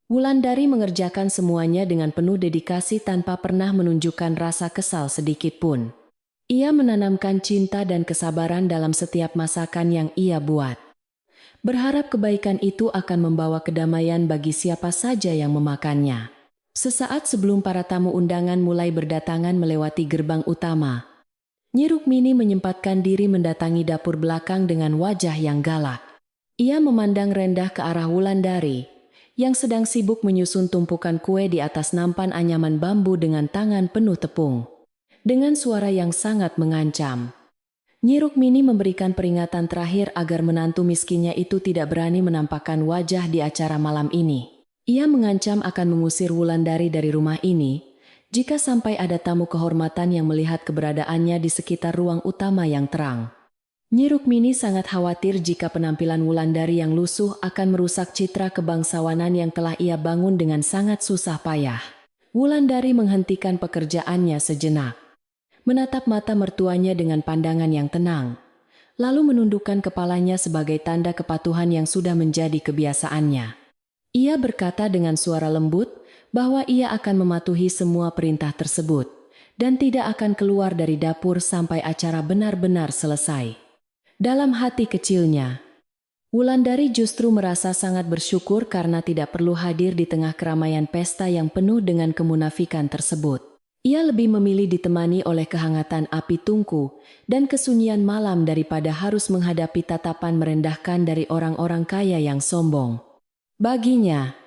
Wulandari mengerjakan semuanya dengan penuh dedikasi tanpa pernah menunjukkan rasa kesal sedikit pun. Ia menanamkan cinta dan kesabaran dalam setiap masakan yang ia buat, berharap kebaikan itu akan membawa kedamaian bagi siapa saja yang memakannya. Sesaat sebelum para tamu undangan mulai berdatangan melewati gerbang utama, Nyi Rukmini menyempatkan diri mendatangi dapur belakang dengan wajah yang galak. Ia memandang rendah ke arah Wulandari, yang sedang sibuk menyusun tumpukan kue di atas nampan anyaman bambu dengan tangan penuh tepung. Dengan suara yang sangat mengancam, Nyi Rukmini memberikan peringatan terakhir agar menantu miskinnya itu tidak berani menampakkan wajah di acara malam ini. Ia mengancam akan mengusir Wulandari dari rumah ini jika sampai ada tamu kehormatan yang melihat keberadaannya di sekitar ruang utama yang terang. Nyi Rukmini sangat khawatir jika penampilan Wulandari yang lusuh akan merusak citra kebangsawanan yang telah ia bangun dengan sangat susah payah. Wulandari menghentikan pekerjaannya sejenak, menatap mata mertuanya dengan pandangan yang tenang, lalu menundukkan kepalanya sebagai tanda kepatuhan yang sudah menjadi kebiasaannya. Ia berkata dengan suara lembut bahwa ia akan mematuhi semua perintah tersebut dan tidak akan keluar dari dapur sampai acara benar-benar selesai. Dalam hati kecilnya, Wulandari justru merasa sangat bersyukur karena tidak perlu hadir di tengah keramaian pesta yang penuh dengan kemunafikan tersebut. Ia lebih memilih ditemani oleh kehangatan api tungku dan kesunyian malam daripada harus menghadapi tatapan merendahkan dari orang-orang kaya yang sombong. Baginya,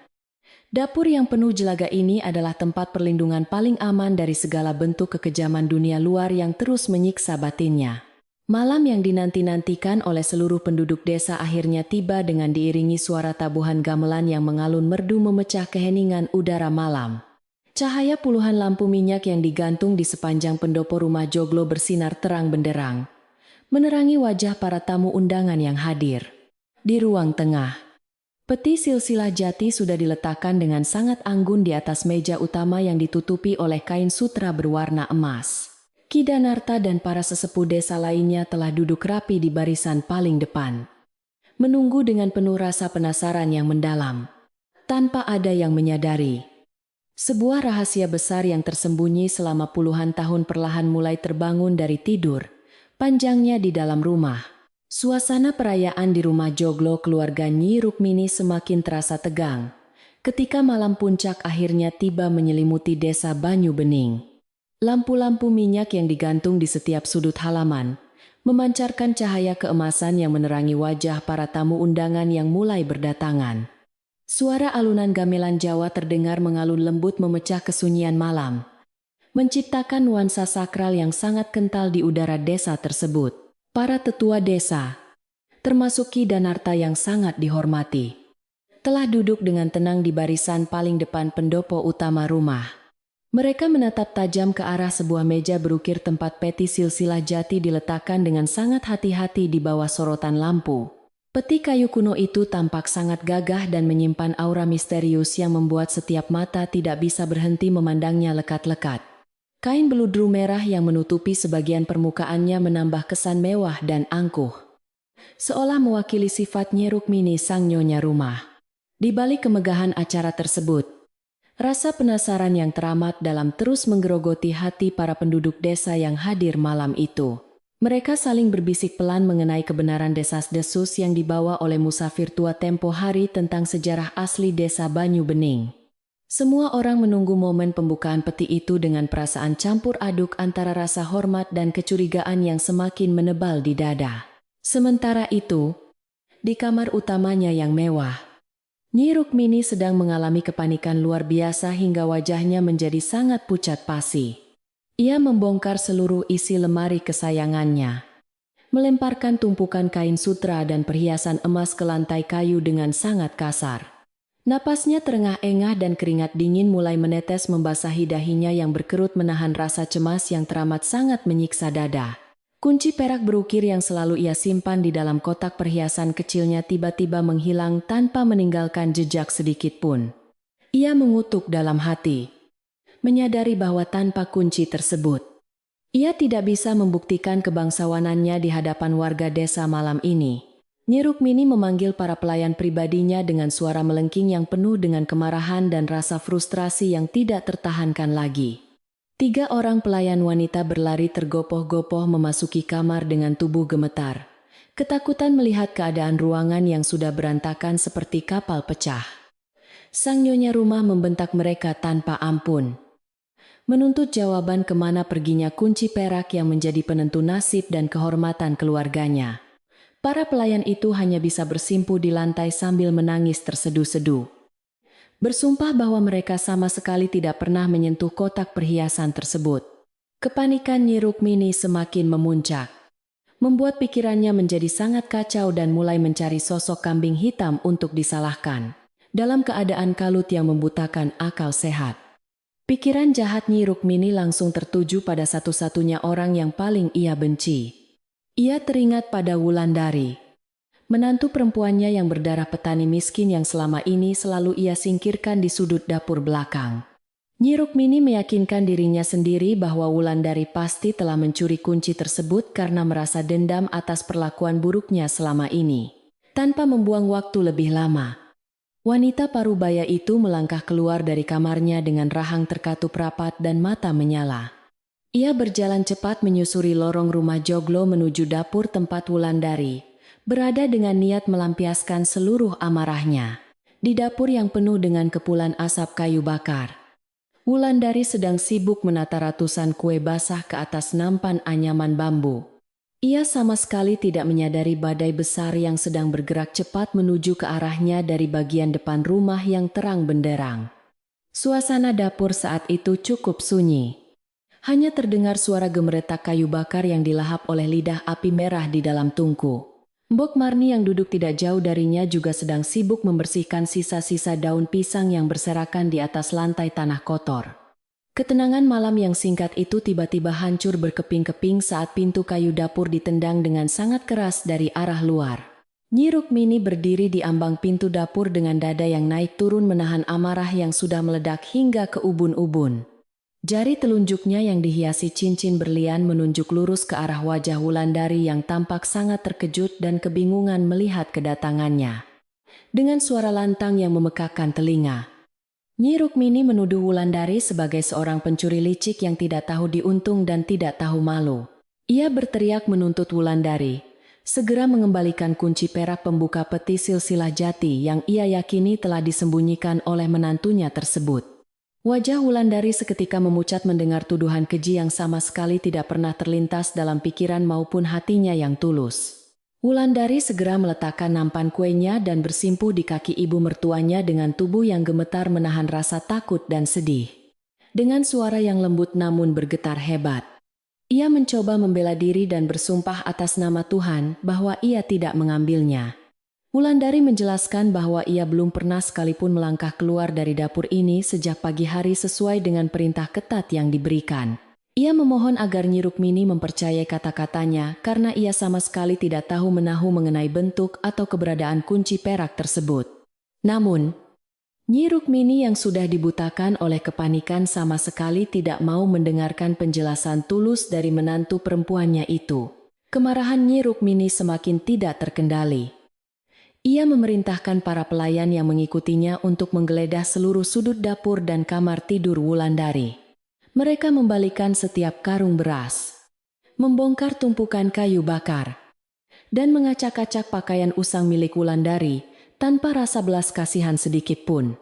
dapur yang penuh jelaga ini adalah tempat perlindungan paling aman dari segala bentuk kekejaman dunia luar yang terus menyiksa batinnya. Malam yang dinanti-nantikan oleh seluruh penduduk desa akhirnya tiba dengan diiringi suara tabuhan gamelan yang mengalun merdu memecah keheningan udara malam. Cahaya puluhan lampu minyak yang digantung di sepanjang pendopo rumah joglo bersinar terang benderang, menerangi wajah para tamu undangan yang hadir. Di ruang tengah, peti silsilah jati sudah diletakkan dengan sangat anggun di atas meja utama yang ditutupi oleh kain sutra berwarna emas. Ki Danarta dan para sesepuh desa lainnya telah duduk rapi di barisan paling depan, menunggu dengan penuh rasa penasaran yang mendalam. Tanpa ada yang menyadari, sebuah rahasia besar yang tersembunyi selama puluhan tahun perlahan mulai terbangun dari tidur panjangnya di dalam rumah. Suasana perayaan di rumah joglo keluarga Nyi Rukmini semakin terasa tegang ketika malam puncak akhirnya tiba menyelimuti desa Banyu Bening. Lampu-lampu minyak yang digantung di setiap sudut halaman memancarkan cahaya keemasan yang menerangi wajah para tamu undangan yang mulai berdatangan. Suara alunan gamelan Jawa terdengar mengalun lembut memecah kesunyian malam, menciptakan nuansa sakral yang sangat kental di udara desa tersebut. Para tetua desa, termasuk Ki Danarta yang sangat dihormati, telah duduk dengan tenang di barisan paling depan pendopo utama rumah. Mereka menatap tajam ke arah sebuah meja berukir tempat peti silsilah jati diletakkan dengan sangat hati-hati di bawah sorotan lampu. Peti kayu kuno itu tampak sangat gagah dan menyimpan aura misterius yang membuat setiap mata tidak bisa berhenti memandangnya lekat-lekat. Kain beludru merah yang menutupi sebagian permukaannya menambah kesan mewah dan angkuh, seolah mewakili sifat Nyi Rukmini sang nyonya rumah. Di balik kemegahan acara tersebut, rasa penasaran yang teramat dalam terus menggerogoti hati para penduduk desa yang hadir malam itu. Mereka saling berbisik pelan mengenai kebenaran desas-desus yang dibawa oleh musafir tua tempo hari tentang sejarah asli desa Banyu Bening. Semua orang menunggu momen pembukaan peti itu dengan perasaan campur aduk antara rasa hormat dan kecurigaan yang semakin menebal di dada. Sementara itu, di kamar utamanya yang mewah, Nyi Rukmini sedang mengalami kepanikan luar biasa hingga wajahnya menjadi sangat pucat pasi. Ia membongkar seluruh isi lemari kesayangannya, melemparkan tumpukan kain sutra dan perhiasan emas ke lantai kayu dengan sangat kasar. Napasnya terengah-engah dan keringat dingin mulai menetes membasahi dahinya yang berkerut menahan rasa cemas yang teramat sangat menyiksa dada. Kunci perak berukir yang selalu ia simpan di dalam kotak perhiasan kecilnya tiba-tiba menghilang tanpa meninggalkan jejak sedikit pun. Ia mengutuk dalam hati, menyadari bahwa tanpa kunci tersebut, ia tidak bisa membuktikan kebangsawanannya di hadapan warga desa malam ini. Nyi Rukmini memanggil para pelayan pribadinya dengan suara melengking yang penuh dengan kemarahan dan rasa frustrasi yang tidak tertahankan lagi. 3 orang pelayan wanita berlari tergopoh-gopoh memasuki kamar dengan tubuh gemetar, ketakutan melihat keadaan ruangan yang sudah berantakan seperti kapal pecah. Sang nyonya rumah membentak mereka tanpa ampun, menuntut jawaban kemana perginya kunci perak yang menjadi penentu nasib dan kehormatan keluarganya. Para pelayan itu hanya bisa bersimpuh di lantai sambil menangis terseduh-seduh, bersumpah bahwa mereka sama sekali tidak pernah menyentuh kotak perhiasan tersebut. Kepanikan Nyi Rukmini semakin memuncak, membuat pikirannya menjadi sangat kacau dan mulai mencari sosok kambing hitam untuk disalahkan. Dalam keadaan kalut yang membutakan akal sehat, pikiran jahat Nyi Rukmini langsung tertuju pada satu-satunya orang yang paling ia benci. Ia teringat pada Wulandari, menantu perempuannya yang berdarah petani miskin yang selama ini selalu ia singkirkan di sudut dapur belakang. Nyi Rukmini meyakinkan dirinya sendiri bahwa Wulandari pasti telah mencuri kunci tersebut karena merasa dendam atas perlakuan buruknya selama ini. Tanpa membuang waktu lebih lama, wanita parubaya itu melangkah keluar dari kamarnya dengan rahang terkatup rapat dan mata menyala. Ia berjalan cepat menyusuri lorong rumah joglo menuju dapur tempat Wulandari berada dengan niat melampiaskan seluruh amarahnya. Di dapur yang penuh dengan kepulan asap kayu bakar, Wulandari sedang sibuk menata ratusan kue basah ke atas nampan anyaman bambu. Ia sama sekali tidak menyadari badai besar yang sedang bergerak cepat menuju ke arahnya dari bagian depan rumah yang terang benderang. Suasana dapur saat itu cukup sunyi. Hanya terdengar suara gemeretak kayu bakar yang dilahap oleh lidah api merah di dalam tungku. Mbok Marni yang duduk tidak jauh darinya juga sedang sibuk membersihkan sisa-sisa daun pisang yang berserakan di atas lantai tanah kotor. Ketenangan malam yang singkat itu tiba-tiba hancur berkeping-keping saat pintu kayu dapur ditendang dengan sangat keras dari arah luar. Nyi Rukmini berdiri di ambang pintu dapur dengan dada yang naik turun menahan amarah yang sudah meledak hingga ke ubun-ubun. Jari telunjuknya yang dihiasi cincin berlian menunjuk lurus ke arah wajah Wulandari yang tampak sangat terkejut dan kebingungan melihat kedatangannya. Dengan suara lantang yang memekakkan telinga, Nyi Rukmini menuduh Wulandari sebagai seorang pencuri licik yang tidak tahu diuntung dan tidak tahu malu. Ia berteriak menuntut Wulandari segera mengembalikan kunci perak pembuka peti silsilah jati yang ia yakini telah disembunyikan oleh menantunya tersebut. Wajah Wulandari seketika memucat mendengar tuduhan keji yang sama sekali tidak pernah terlintas dalam pikiran maupun hatinya yang tulus. Wulandari segera meletakkan nampan kuenya dan bersimpuh di kaki ibu mertuanya dengan tubuh yang gemetar menahan rasa takut dan sedih. Dengan suara yang lembut namun bergetar hebat, ia mencoba membela diri dan bersumpah atas nama Tuhan bahwa ia tidak mengambilnya. Wulandari menjelaskan bahwa ia belum pernah sekalipun melangkah keluar dari dapur ini sejak pagi hari sesuai dengan perintah ketat yang diberikan. Ia memohon agar Nyi Rukmini mempercayai kata-katanya karena ia sama sekali tidak tahu menahu mengenai bentuk atau keberadaan kunci perak tersebut. Namun, Nyi Rukmini yang sudah dibutakan oleh kepanikan sama sekali tidak mau mendengarkan penjelasan tulus dari menantu perempuannya itu. Kemarahan Nyi Rukmini semakin tidak terkendali. Ia memerintahkan para pelayan yang mengikutinya untuk menggeledah seluruh sudut dapur dan kamar tidur Wulandari. Mereka membalikan setiap karung beras, membongkar tumpukan kayu bakar, dan mengacak-acak pakaian usang milik Wulandari tanpa rasa belas kasihan sedikit pun.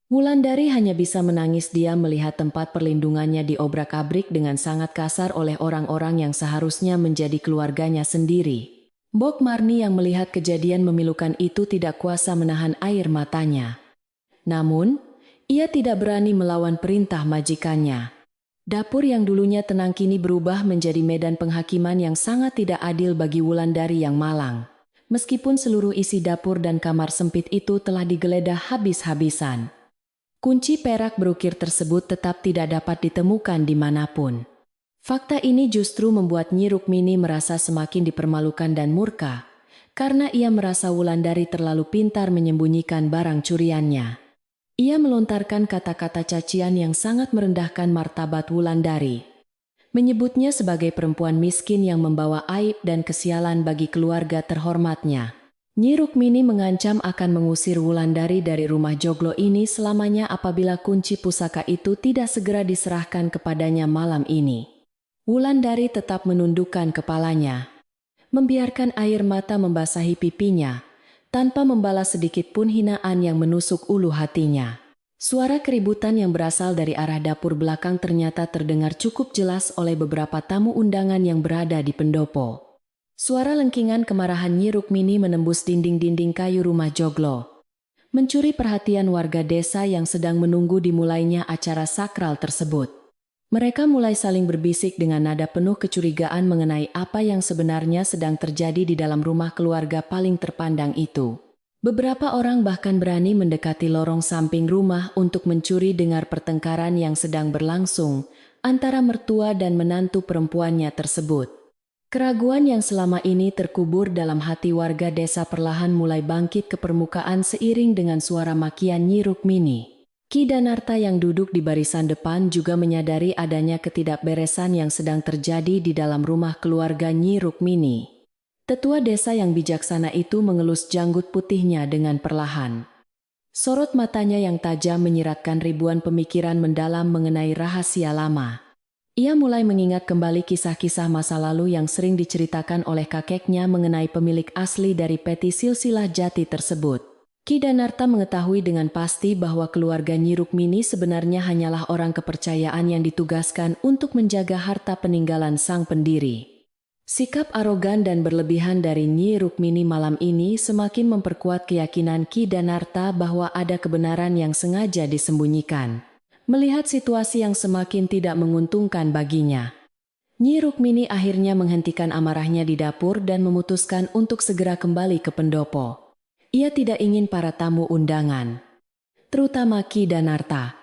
Wulandari hanya bisa menangis diam melihat tempat perlindungannya diobrak-abrik dengan sangat kasar oleh orang-orang yang seharusnya menjadi keluarganya sendiri. Mbok Marni yang melihat kejadian memilukan itu tidak kuasa menahan air matanya. Namun, ia tidak berani melawan perintah majikannya. Dapur yang dulunya tenang kini berubah menjadi medan penghakiman yang sangat tidak adil bagi Wulandari yang malang. Meskipun seluruh isi dapur dan kamar sempit itu telah digeledah habis-habisan, kunci perak berukir tersebut tetap tidak dapat ditemukan dimanapun. Fakta ini justru membuat Nyi Rukmini merasa semakin dipermalukan dan murka, karena ia merasa Wulandari terlalu pintar menyembunyikan barang curiannya. Ia melontarkan kata-kata cacian yang sangat merendahkan martabat Wulandari, menyebutnya sebagai perempuan miskin yang membawa aib dan kesialan bagi keluarga terhormatnya. Nyi Rukmini mengancam akan mengusir Wulandari dari rumah joglo ini selamanya apabila kunci pusaka itu tidak segera diserahkan kepadanya malam ini. Wulandari tetap menundukkan kepalanya, membiarkan air mata membasahi pipinya, tanpa membalas sedikit pun hinaan yang menusuk ulu hatinya. Suara keributan yang berasal dari arah dapur belakang ternyata terdengar cukup jelas oleh beberapa tamu undangan yang berada di pendopo. Suara lengkingan kemarahan Nyi Rukmini menembus dinding-dinding kayu rumah joglo, mencuri perhatian warga desa yang sedang menunggu dimulainya acara sakral tersebut. Mereka mulai saling berbisik dengan nada penuh kecurigaan mengenai apa yang sebenarnya sedang terjadi di dalam rumah keluarga paling terpandang itu. Beberapa orang bahkan berani mendekati lorong samping rumah untuk mencuri dengar pertengkaran yang sedang berlangsung antara mertua dan menantu perempuannya tersebut. Keraguan yang selama ini terkubur dalam hati warga desa perlahan mulai bangkit ke permukaan seiring dengan suara makian Nyi Rukmini. Ki Danarta yang duduk di barisan depan juga menyadari adanya ketidakberesan yang sedang terjadi di dalam rumah keluarga Nyi Rukmini. Tetua desa yang bijaksana itu mengelus janggut putihnya dengan perlahan. Sorot matanya yang tajam menyiratkan ribuan pemikiran mendalam mengenai rahasia lama. Ia mulai mengingat kembali kisah-kisah masa lalu yang sering diceritakan oleh kakeknya mengenai pemilik asli dari peti silsilah jati tersebut. Ki Danarta mengetahui dengan pasti bahwa keluarga Nyi Rukmini sebenarnya hanyalah orang kepercayaan yang ditugaskan untuk menjaga harta peninggalan sang pendiri. Sikap arogan dan berlebihan dari Nyi Rukmini malam ini semakin memperkuat keyakinan Ki Danarta bahwa ada kebenaran yang sengaja disembunyikan. Melihat situasi yang semakin tidak menguntungkan baginya, Nyi Rukmini akhirnya menghentikan amarahnya di dapur dan memutuskan untuk segera kembali ke pendopo. Ia tidak ingin para tamu undangan, terutama Ki Danarta,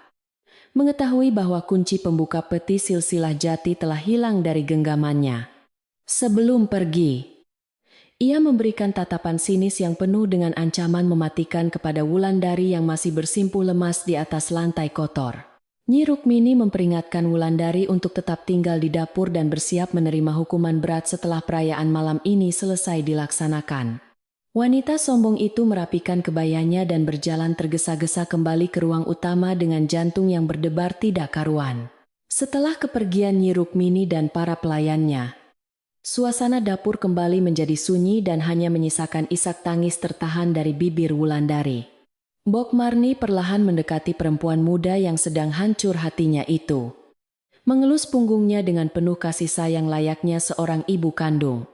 mengetahui bahwa kunci pembuka peti silsilah jati telah hilang dari genggamannya. Sebelum pergi, ia memberikan tatapan sinis yang penuh dengan ancaman mematikan kepada Wulandari yang masih bersimpuh lemas di atas lantai kotor. Nyi Rukmini memperingatkan Wulandari untuk tetap tinggal di dapur dan bersiap menerima hukuman berat setelah perayaan malam ini selesai dilaksanakan. Wanita sombong itu merapikan kebayanya dan berjalan tergesa-gesa kembali ke ruang utama dengan jantung yang berdebar tidak karuan. Setelah kepergian Nyi Rukmini dan para pelayannya, suasana dapur kembali menjadi sunyi dan hanya menyisakan isak tangis tertahan dari bibir Wulandari. Bok Marni perlahan mendekati perempuan muda yang sedang hancur hatinya itu, mengelus punggungnya dengan penuh kasih sayang layaknya seorang ibu kandung.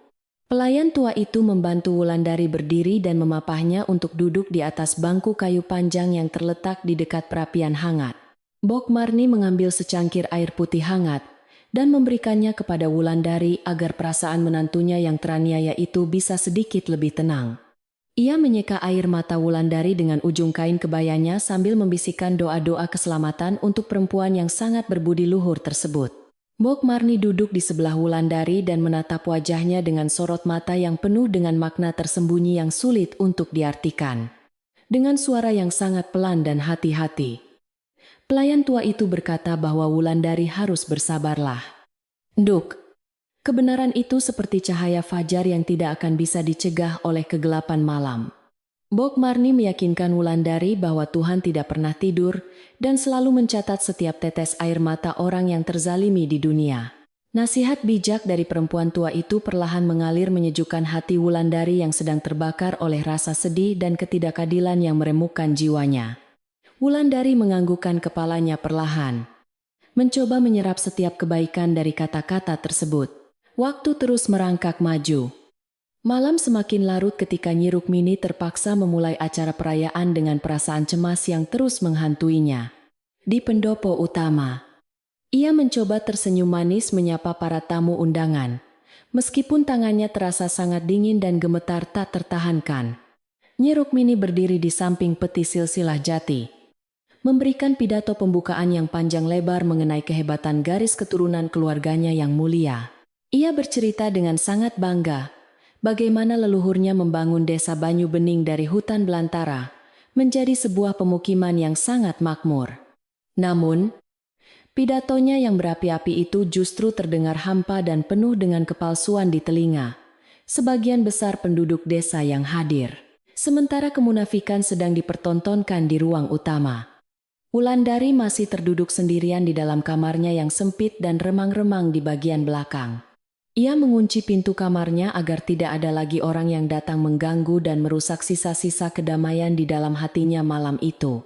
Pelayan tua itu membantu Wulandari berdiri dan memapahnya untuk duduk di atas bangku kayu panjang yang terletak di dekat perapian hangat. Bok Marni mengambil secangkir air putih hangat dan memberikannya kepada Wulandari agar perasaan menantunya yang teraniaya itu bisa sedikit lebih tenang. Ia menyeka air mata Wulandari dengan ujung kain kebayanya sambil membisikkan doa-doa keselamatan untuk perempuan yang sangat berbudi luhur tersebut. Bok Marni duduk di sebelah Wulandari dan menatap wajahnya dengan sorot mata yang penuh dengan makna tersembunyi yang sulit untuk diartikan. Dengan suara yang sangat pelan dan hati-hati, pelayan tua itu berkata bahwa Wulandari harus bersabarlah. Nduk, kebenaran itu seperti cahaya fajar yang tidak akan bisa dicegah oleh kegelapan malam. Bok Marni meyakinkan Wulandari bahwa Tuhan tidak pernah tidur dan selalu mencatat setiap tetes air mata orang yang terzalimi di dunia. Nasihat bijak dari perempuan tua itu perlahan mengalir menyejukkan hati Wulandari yang sedang terbakar oleh rasa sedih dan ketidakadilan yang meremukkan jiwanya. Wulandari menganggukkan kepalanya perlahan, mencoba menyerap setiap kebaikan dari kata-kata tersebut. Waktu terus merangkak maju. Malam semakin larut ketika Nyi Rukmini terpaksa memulai acara perayaan dengan perasaan cemas yang terus menghantuinya. Di pendopo utama, ia mencoba tersenyum manis menyapa para tamu undangan, meskipun tangannya terasa sangat dingin dan gemetar tak tertahankan. Nyi Rukmini berdiri di samping peti silsilah jati, memberikan pidato pembukaan yang panjang lebar mengenai kehebatan garis keturunan keluarganya yang mulia. Ia bercerita dengan sangat bangga bagaimana leluhurnya membangun desa Banyu Bening dari hutan belantara menjadi sebuah pemukiman yang sangat makmur. Namun, pidatonya yang berapi-api itu justru terdengar hampa dan penuh dengan kepalsuan di telinga sebagian besar penduduk desa yang hadir. Sementara kemunafikan sedang dipertontonkan di ruang utama. Wulandari masih terduduk sendirian di dalam kamarnya yang sempit dan remang-remang di bagian belakang. Ia mengunci pintu kamarnya agar tidak ada lagi orang yang datang mengganggu dan merusak sisa-sisa kedamaian di dalam hatinya malam itu.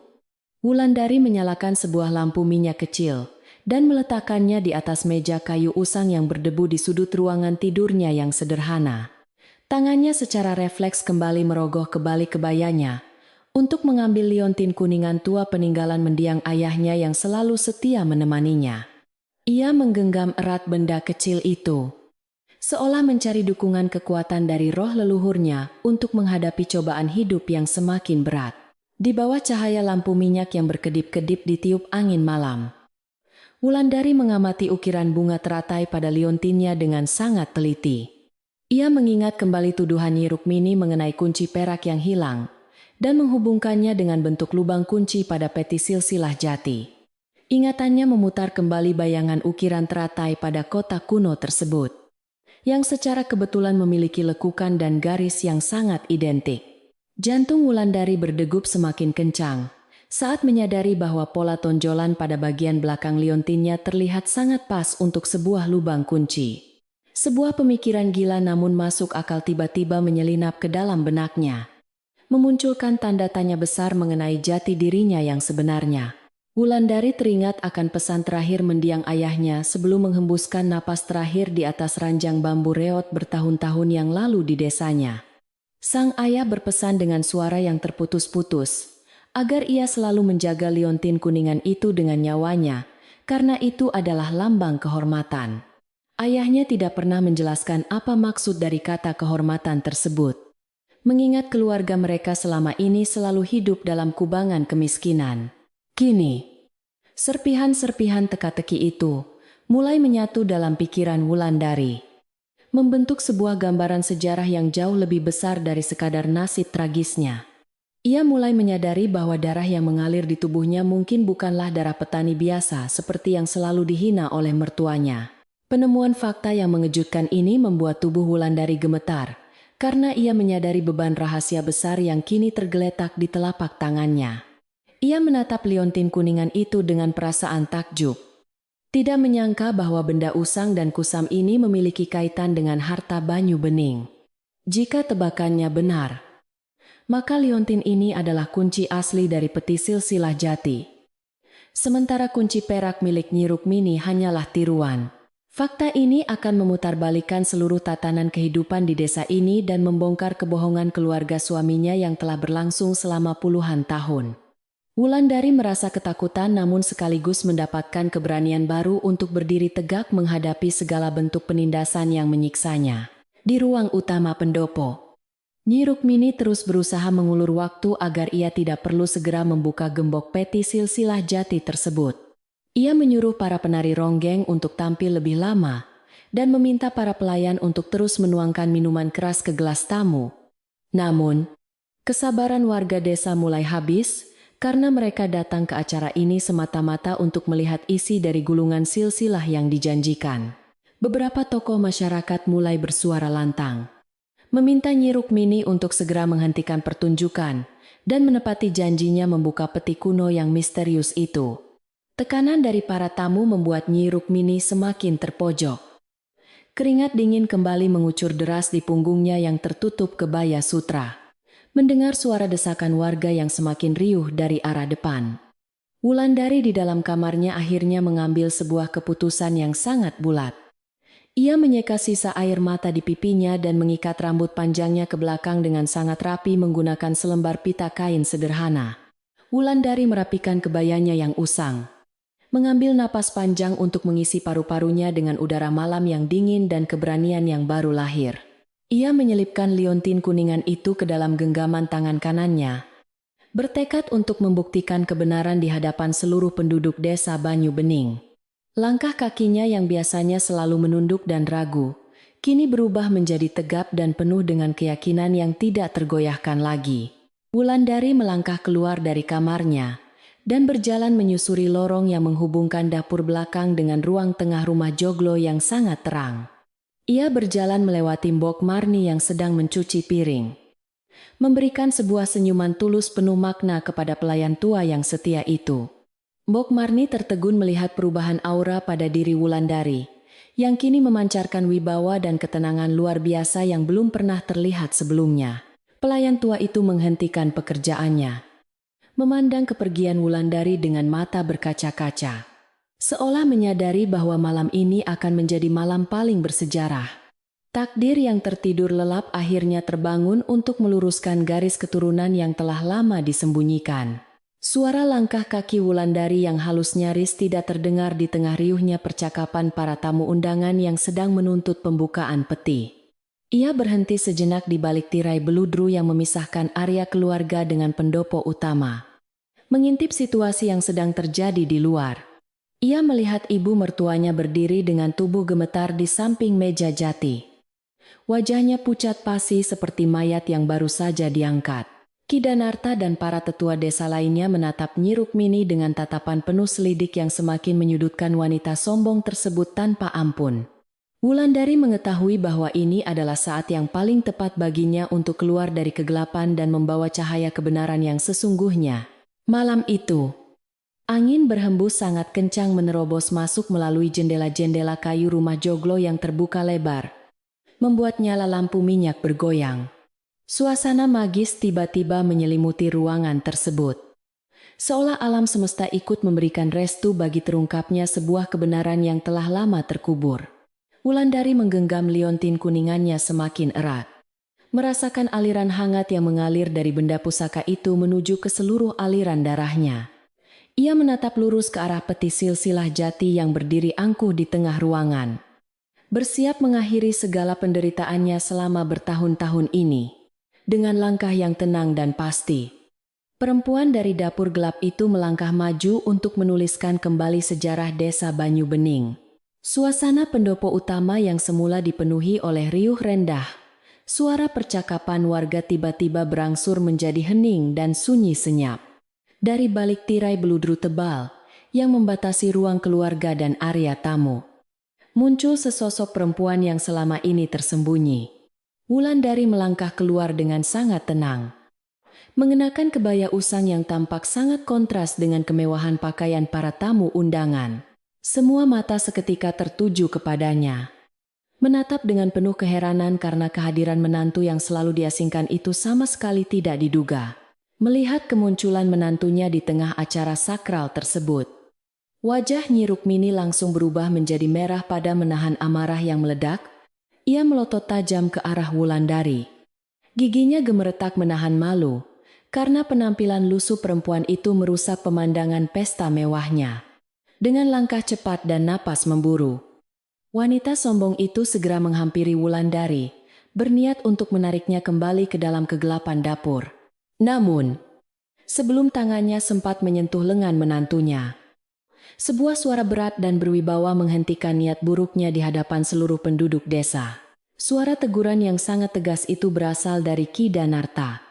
Wulandari menyalakan sebuah lampu minyak kecil dan meletakkannya di atas meja kayu usang yang berdebu di sudut ruangan tidurnya yang sederhana. Tangannya secara refleks kembali merogoh ke balik kebayanya untuk mengambil liontin kuningan tua peninggalan mendiang ayahnya yang selalu setia menemaninya. Ia menggenggam erat benda kecil itu, seolah mencari dukungan kekuatan dari roh leluhurnya untuk menghadapi cobaan hidup yang semakin berat. Di bawah cahaya lampu minyak yang berkedip-kedip ditiup angin malam, Wulandari mengamati ukiran bunga teratai pada liontinnya dengan sangat teliti. Ia mengingat kembali tuduhan Nyi Rukmini mengenai kunci perak yang hilang dan menghubungkannya dengan bentuk lubang kunci pada peti silsilah jati. Ingatannya memutar kembali bayangan ukiran teratai pada kota kuno tersebut, yang secara kebetulan memiliki lekukan dan garis yang sangat identik. Jantung Wulandari berdegup semakin kencang saat menyadari bahwa pola tonjolan pada bagian belakang liontinnya terlihat sangat pas untuk sebuah lubang kunci. Sebuah pemikiran gila namun masuk akal tiba-tiba menyelinap ke dalam benaknya. memunculkan tanda tanya besar mengenai jati dirinya yang sebenarnya. Wulandari teringat akan pesan terakhir mendiang ayahnya sebelum menghembuskan napas terakhir di atas ranjang bambu reot bertahun-tahun yang lalu di desanya. Sang ayah berpesan dengan suara yang terputus-putus, agar ia selalu menjaga liontin kuningan itu dengan nyawanya, karena itu adalah lambang kehormatan. Ayahnya tidak pernah menjelaskan apa maksud dari kata kehormatan tersebut. Mengingat keluarga mereka selama ini selalu hidup dalam kubangan kemiskinan. Kini, serpihan-serpihan teka-teki itu mulai menyatu dalam pikiran Wulandari, membentuk sebuah gambaran sejarah yang jauh lebih besar dari sekadar nasib tragisnya. Ia mulai menyadari bahwa darah yang mengalir di tubuhnya mungkin bukanlah darah petani biasa seperti yang selalu dihina oleh mertuanya. Penemuan fakta yang mengejutkan ini membuat tubuh Wulandari gemetar, karena ia menyadari beban rahasia besar yang kini tergeletak di telapak tangannya. Ia menatap liontin kuningan itu dengan perasaan takjub. Tidak menyangka bahwa benda usang dan kusam ini memiliki kaitan dengan harta Banyu Bening. Jika tebakannya benar, maka liontin ini adalah kunci asli dari peti silsilah jati. Sementara kunci perak milik Nyi Rukmini hanyalah tiruan. Fakta ini akan memutarbalikkan seluruh tatanan kehidupan di desa ini dan membongkar kebohongan keluarga suaminya yang telah berlangsung selama puluhan tahun. Wulandari merasa ketakutan namun sekaligus mendapatkan keberanian baru untuk berdiri tegak menghadapi segala bentuk penindasan yang menyiksanya. Di ruang utama pendopo, Nyi Rukmini terus berusaha mengulur waktu agar ia tidak perlu segera membuka gembok peti silsilah jati tersebut. Ia menyuruh para penari ronggeng untuk tampil lebih lama dan meminta para pelayan untuk terus menuangkan minuman keras ke gelas tamu. Namun, kesabaran warga desa mulai habis karena mereka datang ke acara ini semata-mata untuk melihat isi dari gulungan silsilah yang dijanjikan. Beberapa tokoh masyarakat mulai bersuara lantang, meminta Nyi Rukmini untuk segera menghentikan pertunjukan dan menepati janjinya membuka peti kuno yang misterius itu. Tekanan dari para tamu membuat Nyi Rukmini semakin terpojok. Keringat dingin kembali mengucur deras di punggungnya yang tertutup kebaya sutra. Mendengar suara desakan warga yang semakin riuh dari arah depan, Wulandari di dalam kamarnya akhirnya mengambil sebuah keputusan yang sangat bulat. Ia menyeka sisa air mata di pipinya dan mengikat rambut panjangnya ke belakang dengan sangat rapi menggunakan selembar pita kain sederhana. Wulandari merapikan kebayanya yang usang, mengambil napas panjang untuk mengisi paru-parunya dengan udara malam yang dingin dan keberanian yang baru lahir. Ia menyelipkan liontin kuningan itu ke dalam genggaman tangan kanannya, bertekad untuk membuktikan kebenaran di hadapan seluruh penduduk desa Banyu Bening. Langkah kakinya yang biasanya selalu menunduk dan ragu, kini berubah menjadi tegap dan penuh dengan keyakinan yang tidak tergoyahkan lagi. Wulandari melangkah keluar dari kamarnya dan berjalan menyusuri lorong yang menghubungkan dapur belakang dengan ruang tengah rumah joglo yang sangat terang. Ia berjalan melewati Mbok Marni yang sedang mencuci piring, memberikan sebuah senyuman tulus penuh makna kepada pelayan tua yang setia itu. Mbok Marni tertegun melihat perubahan aura pada diri Wulandari, yang kini memancarkan wibawa dan ketenangan luar biasa yang belum pernah terlihat sebelumnya. Pelayan tua itu menghentikan pekerjaannya, memandang kepergian Wulandari dengan mata berkaca-kaca, seolah menyadari bahwa malam ini akan menjadi malam paling bersejarah. Takdir yang tertidur lelap akhirnya terbangun untuk meluruskan garis keturunan yang telah lama disembunyikan. Suara langkah kaki Wulandari yang halus nyaris tidak terdengar di tengah riuhnya percakapan para tamu undangan yang sedang menuntut pembukaan peti. Ia berhenti sejenak di balik tirai beludru yang memisahkan area keluarga dengan pendopo utama, mengintip situasi yang sedang terjadi di luar. Ia melihat ibu mertuanya berdiri dengan tubuh gemetar di samping meja jati. Wajahnya pucat pasi seperti mayat yang baru saja diangkat. Ki Danarta dan para tetua desa lainnya menatap Nyi Rukmini dengan tatapan penuh selidik yang semakin menyudutkan wanita sombong tersebut tanpa ampun. Wulandari mengetahui bahwa ini adalah saat yang paling tepat baginya untuk keluar dari kegelapan dan membawa cahaya kebenaran yang sesungguhnya. Malam itu, angin berhembus sangat kencang menerobos masuk melalui jendela-jendela kayu rumah joglo yang terbuka lebar, membuat nyala lampu minyak bergoyang. Suasana magis tiba-tiba menyelimuti ruangan tersebut. Seolah alam semesta ikut memberikan restu bagi terungkapnya sebuah kebenaran yang telah lama terkubur. Wulandari menggenggam liontin kuningannya semakin erat. Merasakan aliran hangat yang mengalir dari benda pusaka itu menuju ke seluruh aliran darahnya. Ia menatap lurus ke arah peti silsilah jati yang berdiri angkuh di tengah ruangan. Bersiap mengakhiri segala penderitaannya selama bertahun-tahun ini. Dengan langkah yang tenang dan pasti, perempuan dari dapur gelap itu melangkah maju untuk menuliskan kembali sejarah desa Banyu Bening. Suasana pendopo utama yang semula dipenuhi oleh riuh rendah. Suara percakapan warga tiba-tiba berangsur menjadi hening dan sunyi senyap. Dari balik tirai beludru tebal yang membatasi ruang keluarga dan area tamu, muncul sesosok perempuan yang selama ini tersembunyi. Wulandari melangkah keluar dengan sangat tenang. Mengenakan kebaya usang yang tampak sangat kontras dengan kemewahan pakaian para tamu undangan. Semua mata seketika tertuju kepadanya. Menatap dengan penuh keheranan karena kehadiran menantu yang selalu diasingkan itu sama sekali tidak diduga. Melihat kemunculan menantunya di tengah acara sakral tersebut, wajah Nyi Rukmini langsung berubah menjadi merah pada menahan amarah yang meledak. Ia melotot tajam ke arah Wulandari. Giginya gemeretak menahan malu, karena penampilan lusuh perempuan itu merusak pemandangan pesta mewahnya. Dengan langkah cepat dan napas memburu, wanita sombong itu segera menghampiri Wulandari, berniat untuk menariknya kembali ke dalam kegelapan dapur. Namun, sebelum tangannya sempat menyentuh lengan menantunya, sebuah suara berat dan berwibawa menghentikan niat buruknya di hadapan seluruh penduduk desa. Suara teguran yang sangat tegas itu berasal dari Ki Danarta,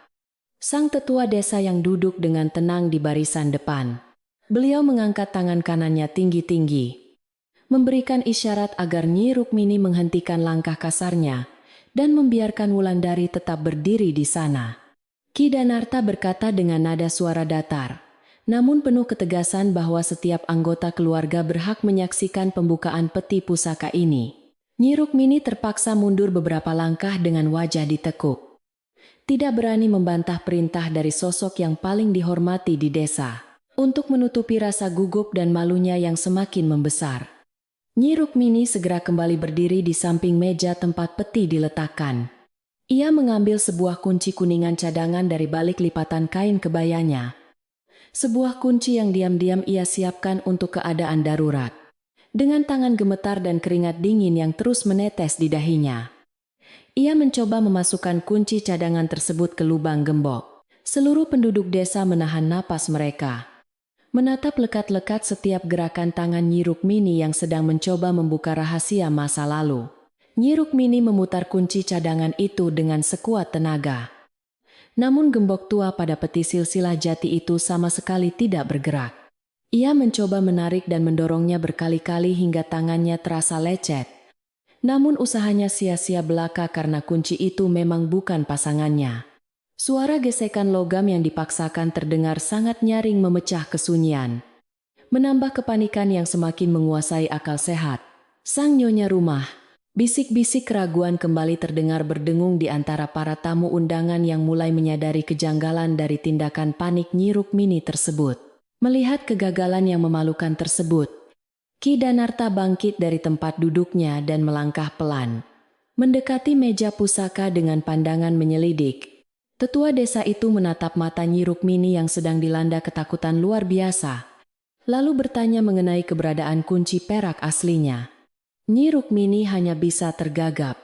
sang tetua desa yang duduk dengan tenang di barisan depan. Beliau mengangkat tangan kanannya tinggi-tinggi, memberikan isyarat agar Nyi Rukmini menghentikan langkah kasarnya dan membiarkan Wulandari tetap berdiri di sana. Ki Danarta berkata dengan nada suara datar, namun penuh ketegasan bahwa setiap anggota keluarga berhak menyaksikan pembukaan peti pusaka ini. Nyi Rukmini terpaksa mundur beberapa langkah dengan wajah ditekuk. Tidak berani membantah perintah dari sosok yang paling dihormati di desa, untuk menutupi rasa gugup dan malunya yang semakin membesar. Nyi Rukmini segera kembali berdiri di samping meja tempat peti diletakkan. Ia mengambil sebuah kunci kuningan cadangan dari balik lipatan kain kebayanya. Sebuah kunci yang diam-diam ia siapkan untuk keadaan darurat. Dengan tangan gemetar dan keringat dingin yang terus menetes di dahinya, ia mencoba memasukkan kunci cadangan tersebut ke lubang gembok. Seluruh penduduk desa menahan napas mereka, menatap lekat-lekat setiap gerakan tangan Nyi Rukmini yang sedang mencoba membuka rahasia masa lalu. Nyi Rukmini memutar kunci cadangan itu dengan sekuat tenaga. Namun gembok tua pada peti silsilah jati itu sama sekali tidak bergerak. Ia mencoba menarik dan mendorongnya berkali-kali hingga tangannya terasa lecet. Namun usahanya sia-sia belaka karena kunci itu memang bukan pasangannya. Suara gesekan logam yang dipaksakan terdengar sangat nyaring memecah kesunyian, menambah kepanikan yang semakin menguasai akal sehat sang nyonya rumah. Bisik-bisik keraguan kembali terdengar berdengung di antara para tamu undangan yang mulai menyadari kejanggalan dari tindakan panik Nyi Rukmini tersebut. Melihat kegagalan yang memalukan tersebut, Ki Danarta bangkit dari tempat duduknya dan melangkah pelan, mendekati meja pusaka dengan pandangan menyelidik. Tetua desa itu menatap mata Nyi Rukmini yang sedang dilanda ketakutan luar biasa, lalu bertanya mengenai keberadaan kunci perak aslinya. Nyi Rukmini hanya bisa tergagap.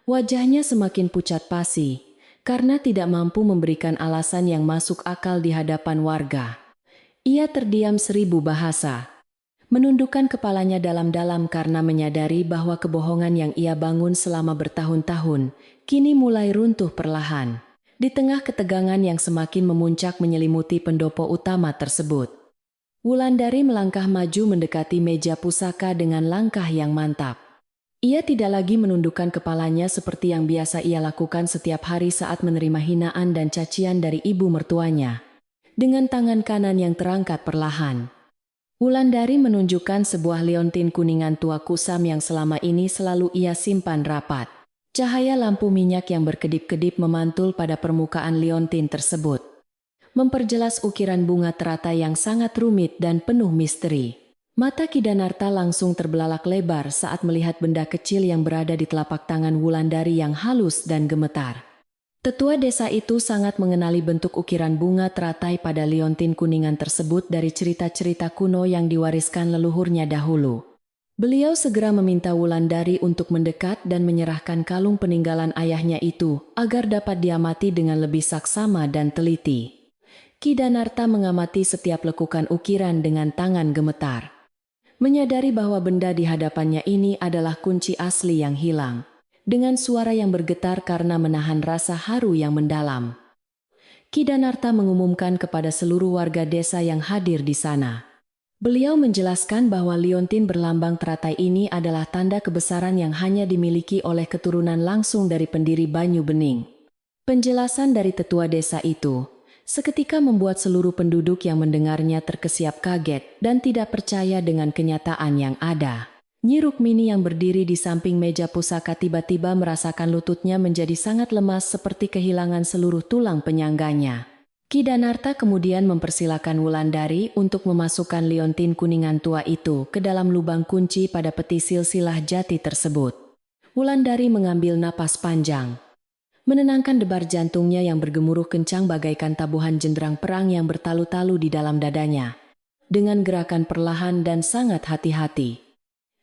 Wajahnya semakin pucat pasi, karena tidak mampu memberikan alasan yang masuk akal di hadapan warga. Ia terdiam 1000 bahasa, menundukkan kepalanya dalam-dalam karena menyadari bahwa kebohongan yang ia bangun selama bertahun-tahun, kini mulai runtuh perlahan. Di tengah ketegangan yang semakin memuncak menyelimuti pendopo utama tersebut, Wulandari melangkah maju mendekati meja pusaka dengan langkah yang mantap. Ia tidak lagi menundukkan kepalanya seperti yang biasa ia lakukan setiap hari saat menerima hinaan dan cacian dari ibu mertuanya. Dengan tangan kanan yang terangkat perlahan, Wulandari menunjukkan sebuah liontin kuningan tua kusam yang selama ini selalu ia simpan rapat. Cahaya lampu minyak yang berkedip-kedip memantul pada permukaan liontin tersebut, memperjelas ukiran bunga teratai yang sangat rumit dan penuh misteri. Mata Kidanarta langsung terbelalak lebar saat melihat benda kecil yang berada di telapak tangan Wulandari yang halus dan gemetar. Tetua desa itu sangat mengenali bentuk ukiran bunga teratai pada liontin kuningan tersebut dari cerita-cerita kuno yang diwariskan leluhurnya dahulu. Beliau segera meminta Wulandari untuk mendekat dan menyerahkan kalung peninggalan ayahnya itu agar dapat diamati dengan lebih saksama dan teliti. Kidanarta mengamati setiap lekukan ukiran dengan tangan gemetar, menyadari bahwa benda di hadapannya ini adalah kunci asli yang hilang. Dengan suara yang bergetar karena menahan rasa haru yang mendalam, Kidanarta mengumumkan kepada seluruh warga desa yang hadir di sana. Beliau menjelaskan bahwa liontin berlambang teratai ini adalah tanda kebesaran yang hanya dimiliki oleh keturunan langsung dari pendiri Banyu Bening. Penjelasan dari tetua desa itu seketika membuat seluruh penduduk yang mendengarnya terkesiap kaget dan tidak percaya dengan kenyataan yang ada. Nyi Rukmini yang berdiri di samping meja pusaka tiba-tiba merasakan lututnya menjadi sangat lemas seperti kehilangan seluruh tulang penyangganya. Kidanarta kemudian mempersilakan Wulandari untuk memasukkan liontin kuningan tua itu ke dalam lubang kunci pada peti silsilah jati tersebut. Wulandari mengambil napas panjang, menenangkan debar jantungnya yang bergemuruh kencang bagaikan tabuhan jenderang perang yang bertalu-talu di dalam dadanya. Dengan gerakan perlahan dan sangat hati-hati,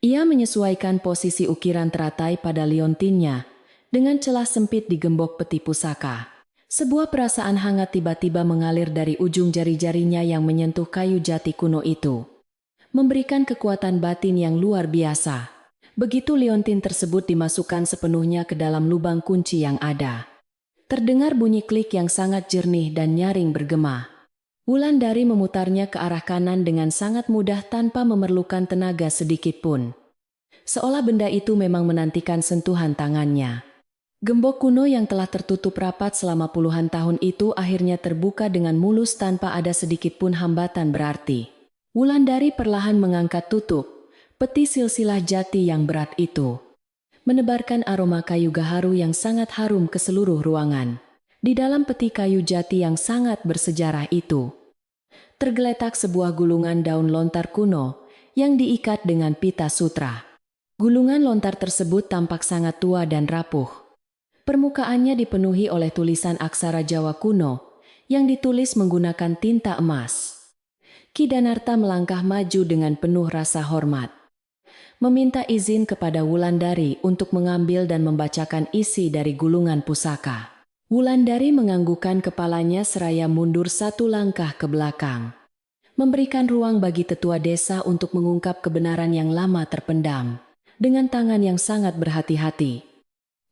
ia menyesuaikan posisi ukiran teratai pada liontinnya dengan celah sempit di gembok peti pusaka. Sebuah perasaan hangat tiba-tiba mengalir dari ujung jari-jarinya yang menyentuh kayu jati kuno itu, memberikan kekuatan batin yang luar biasa. Begitu liontin tersebut dimasukkan sepenuhnya ke dalam lubang kunci yang ada, terdengar bunyi klik yang sangat jernih dan nyaring bergema. Wulandari memutarnya ke arah kanan dengan sangat mudah tanpa memerlukan tenaga sedikit pun. Seolah benda itu memang menantikan sentuhan tangannya. Gembok kuno yang telah tertutup rapat selama puluhan tahun itu akhirnya terbuka dengan mulus tanpa ada sedikit pun hambatan berarti. Wulandari perlahan mengangkat tutup peti silsilah jati yang berat itu, menebarkan aroma kayu gaharu yang sangat harum ke seluruh ruangan. Di dalam peti kayu jati yang sangat bersejarah itu, tergeletak sebuah gulungan daun lontar kuno yang diikat dengan pita sutra. Gulungan lontar tersebut tampak sangat tua dan rapuh. Permukaannya dipenuhi oleh tulisan aksara Jawa kuno yang ditulis menggunakan tinta emas. Kidanarta melangkah maju dengan penuh rasa hormat, meminta izin kepada Wulandari untuk mengambil dan membacakan isi dari gulungan pusaka. Wulandari menganggukkan kepalanya seraya mundur satu langkah ke belakang, memberikan ruang bagi tetua desa untuk mengungkap kebenaran yang lama terpendam. Dengan tangan yang sangat berhati-hati,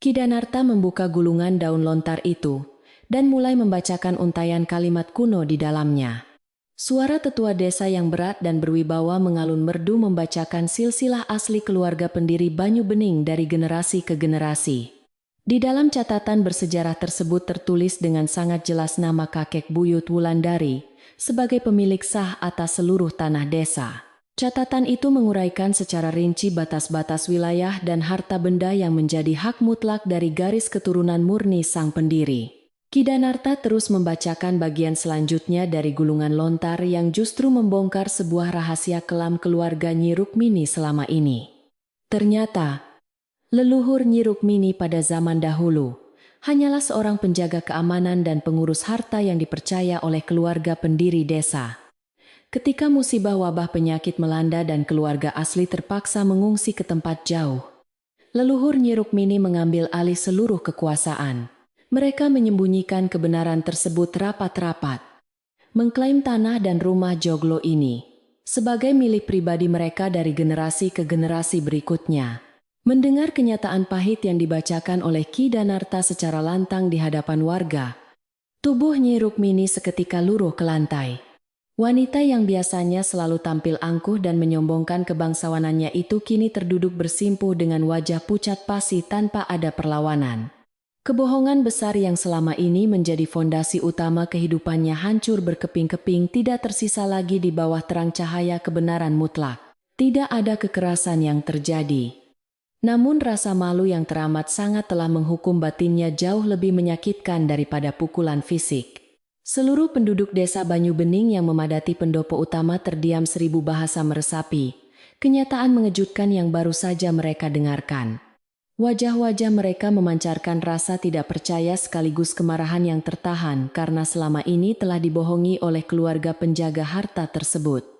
Kidanarta membuka gulungan daun lontar itu dan mulai membacakan untaian kalimat kuno di dalamnya. Suara tetua desa yang berat dan berwibawa mengalun merdu membacakan silsilah asli keluarga pendiri Banyu Bening dari generasi ke generasi. Di dalam catatan bersejarah tersebut tertulis dengan sangat jelas nama kakek buyut Wulandari sebagai pemilik sah atas seluruh tanah desa. Catatan itu menguraikan secara rinci batas-batas wilayah dan harta benda yang menjadi hak mutlak dari garis keturunan murni sang pendiri. Kidanarta terus membacakan bagian selanjutnya dari gulungan lontar yang justru membongkar sebuah rahasia kelam keluarga Nyi Rukmini selama ini. Ternyata leluhur Nyi Rukmini pada zaman dahulu hanyalah seorang penjaga keamanan dan pengurus harta yang dipercaya oleh keluarga pendiri desa. Ketika musibah wabah penyakit melanda dan keluarga asli terpaksa mengungsi ke tempat jauh, leluhur Nyi Rukmini mengambil alih seluruh kekuasaan. Mereka menyembunyikan kebenaran tersebut rapat-rapat, mengklaim tanah dan rumah joglo ini sebagai milik pribadi mereka dari generasi ke generasi berikutnya. Mendengar kenyataan pahit yang dibacakan oleh Kidanarta secara lantang di hadapan warga, tubuh Nyi Rukmini seketika luruh ke lantai. Wanita yang biasanya selalu tampil angkuh dan menyombongkan kebangsawanannya itu kini terduduk bersimpuh dengan wajah pucat pasi tanpa ada perlawanan. Kebohongan besar yang selama ini menjadi fondasi utama kehidupannya hancur berkeping-keping, tidak tersisa lagi di bawah terang cahaya kebenaran mutlak. Tidak ada kekerasan yang terjadi. Namun rasa malu yang teramat sangat telah menghukum batinnya jauh lebih menyakitkan daripada pukulan fisik. Seluruh penduduk desa Banyu Bening yang memadati pendopo utama terdiam 1000 bahasa meresapi. Kenyataan mengejutkan yang baru saja mereka dengarkan. Wajah-wajah mereka memancarkan rasa tidak percaya sekaligus kemarahan yang tertahan karena selama ini telah dibohongi oleh keluarga penjaga harta tersebut.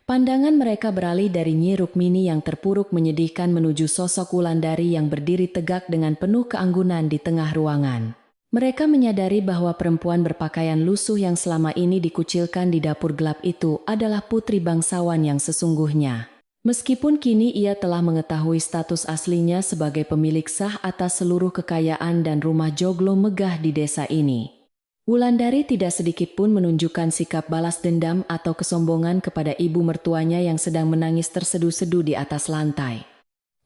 Pandangan mereka beralih dari Nyi Rukmini yang terpuruk menyedihkan menuju sosok Wulandari yang berdiri tegak dengan penuh keanggunan di tengah ruangan. Mereka menyadari bahwa perempuan berpakaian lusuh yang selama ini dikucilkan di dapur gelap itu adalah putri bangsawan yang sesungguhnya. Meskipun kini ia telah mengetahui status aslinya sebagai pemilik sah atas seluruh kekayaan dan rumah joglo megah di desa ini. Wulandari tidak sedikit pun menunjukkan sikap balas dendam atau kesombongan kepada ibu mertuanya yang sedang menangis terseduh-seduh di atas lantai.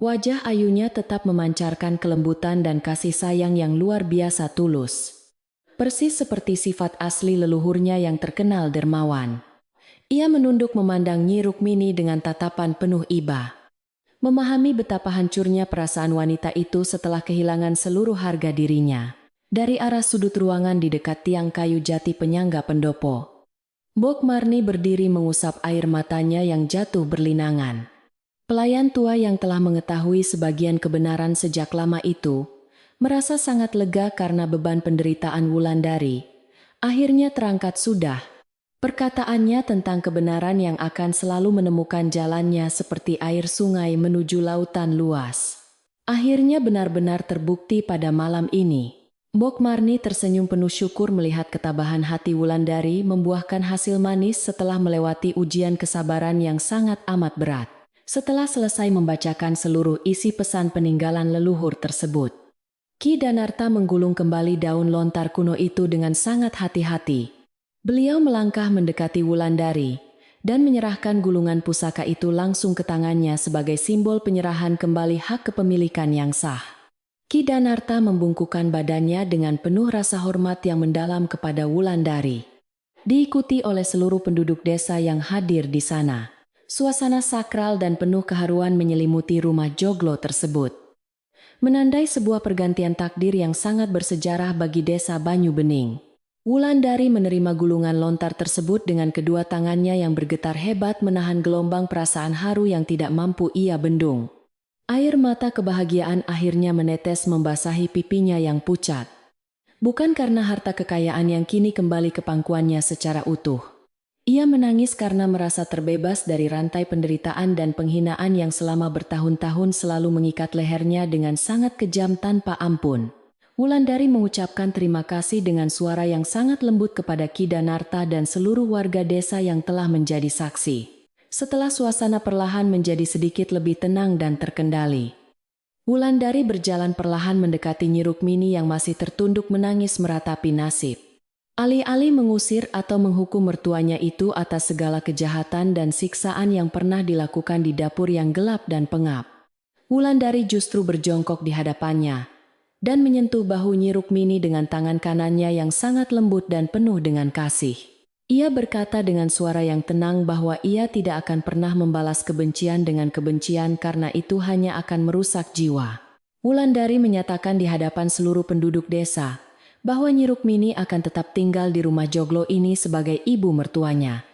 Wajah ayunya tetap memancarkan kelembutan dan kasih sayang yang luar biasa tulus. Persis seperti sifat asli leluhurnya yang terkenal dermawan. Ia menunduk memandang Nyi Rukmini dengan tatapan penuh iba. Memahami betapa hancurnya perasaan wanita itu setelah kehilangan seluruh harga dirinya. Dari arah sudut ruangan di dekat tiang kayu jati penyangga pendopo, Bok Marni berdiri mengusap air matanya yang jatuh berlinangan. Pelayan tua yang telah mengetahui sebagian kebenaran sejak lama itu, merasa sangat lega karena beban penderitaan Wulandari akhirnya terangkat sudah. Perkataannya tentang kebenaran yang akan selalu menemukan jalannya seperti air sungai menuju lautan luas, akhirnya benar-benar terbukti pada malam ini. Bok Marni tersenyum penuh syukur melihat ketabahan hati Wulandari membuahkan hasil manis setelah melewati ujian kesabaran yang sangat amat berat. Setelah selesai membacakan seluruh isi pesan peninggalan leluhur tersebut, Ki Danarta menggulung kembali daun lontar kuno itu dengan sangat hati-hati. Beliau melangkah mendekati Wulandari dan menyerahkan gulungan pusaka itu langsung ke tangannya sebagai simbol penyerahan kembali hak kepemilikan yang sah. Ki Danarta membungkukkan badannya dengan penuh rasa hormat yang mendalam kepada Wulandari. Diikuti oleh seluruh penduduk desa yang hadir di sana. Suasana sakral dan penuh keharuan menyelimuti rumah joglo tersebut. Menandai sebuah pergantian takdir yang sangat bersejarah bagi desa Banyu Bening. Wulandari menerima gulungan lontar tersebut dengan kedua tangannya yang bergetar hebat menahan gelombang perasaan haru yang tidak mampu ia bendung. Air mata kebahagiaan akhirnya menetes membasahi pipinya yang pucat. Bukan karena harta kekayaan yang kini kembali ke pangkuannya secara utuh. Ia menangis karena merasa terbebas dari rantai penderitaan dan penghinaan yang selama bertahun-tahun selalu mengikat lehernya dengan sangat kejam tanpa ampun. Wulandari mengucapkan terima kasih dengan suara yang sangat lembut kepada Ki Danarta dan seluruh warga desa yang telah menjadi saksi. Setelah suasana perlahan menjadi sedikit lebih tenang dan terkendali, Wulandari berjalan perlahan mendekati Nyi Rukmini yang masih tertunduk menangis meratapi nasib. Alih-alih mengusir atau menghukum mertuanya itu atas segala kejahatan dan siksaan yang pernah dilakukan di dapur yang gelap dan pengap, Wulandari justru berjongkok di hadapannya dan menyentuh bahu Nyi Rukmini dengan tangan kanannya yang sangat lembut dan penuh dengan kasih. Ia berkata dengan suara yang tenang bahwa ia tidak akan pernah membalas kebencian dengan kebencian karena itu hanya akan merusak jiwa. Wulandari menyatakan di hadapan seluruh penduduk desa bahwa Nyi Rukmini akan tetap tinggal di rumah joglo ini sebagai ibu mertuanya.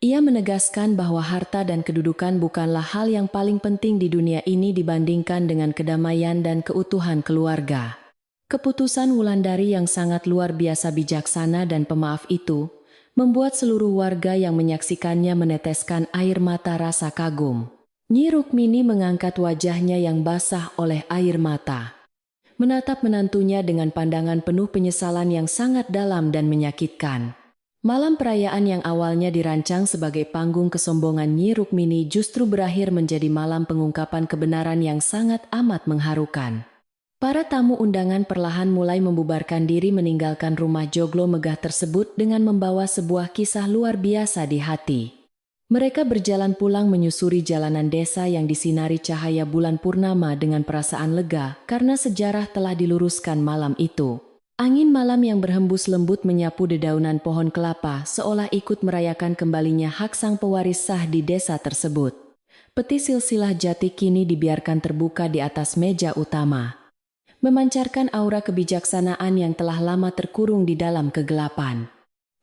Ia menegaskan bahwa harta dan kedudukan bukanlah hal yang paling penting di dunia ini dibandingkan dengan kedamaian dan keutuhan keluarga. Keputusan Wulandari yang sangat luar biasa bijaksana dan pemaaf itu membuat seluruh warga yang menyaksikannya meneteskan air mata rasa kagum. Nyi Rukmini mengangkat wajahnya yang basah oleh air mata, menatap menantunya dengan pandangan penuh penyesalan yang sangat dalam dan menyakitkan. Malam perayaan yang awalnya dirancang sebagai panggung kesombongan Nyi Rukmini justru berakhir menjadi malam pengungkapan kebenaran yang sangat amat mengharukan. Para tamu undangan perlahan mulai membubarkan diri meninggalkan rumah joglo megah tersebut dengan membawa sebuah kisah luar biasa di hati. Mereka berjalan pulang menyusuri jalanan desa yang disinari cahaya bulan purnama dengan perasaan lega karena sejarah telah diluruskan malam itu. Angin malam yang berhembus lembut menyapu dedaunan pohon kelapa seolah ikut merayakan kembalinya hak sang pewaris sah di desa tersebut. Peti silsilah jati kini dibiarkan terbuka di atas meja utama, memancarkan aura kebijaksanaan yang telah lama terkurung di dalam kegelapan.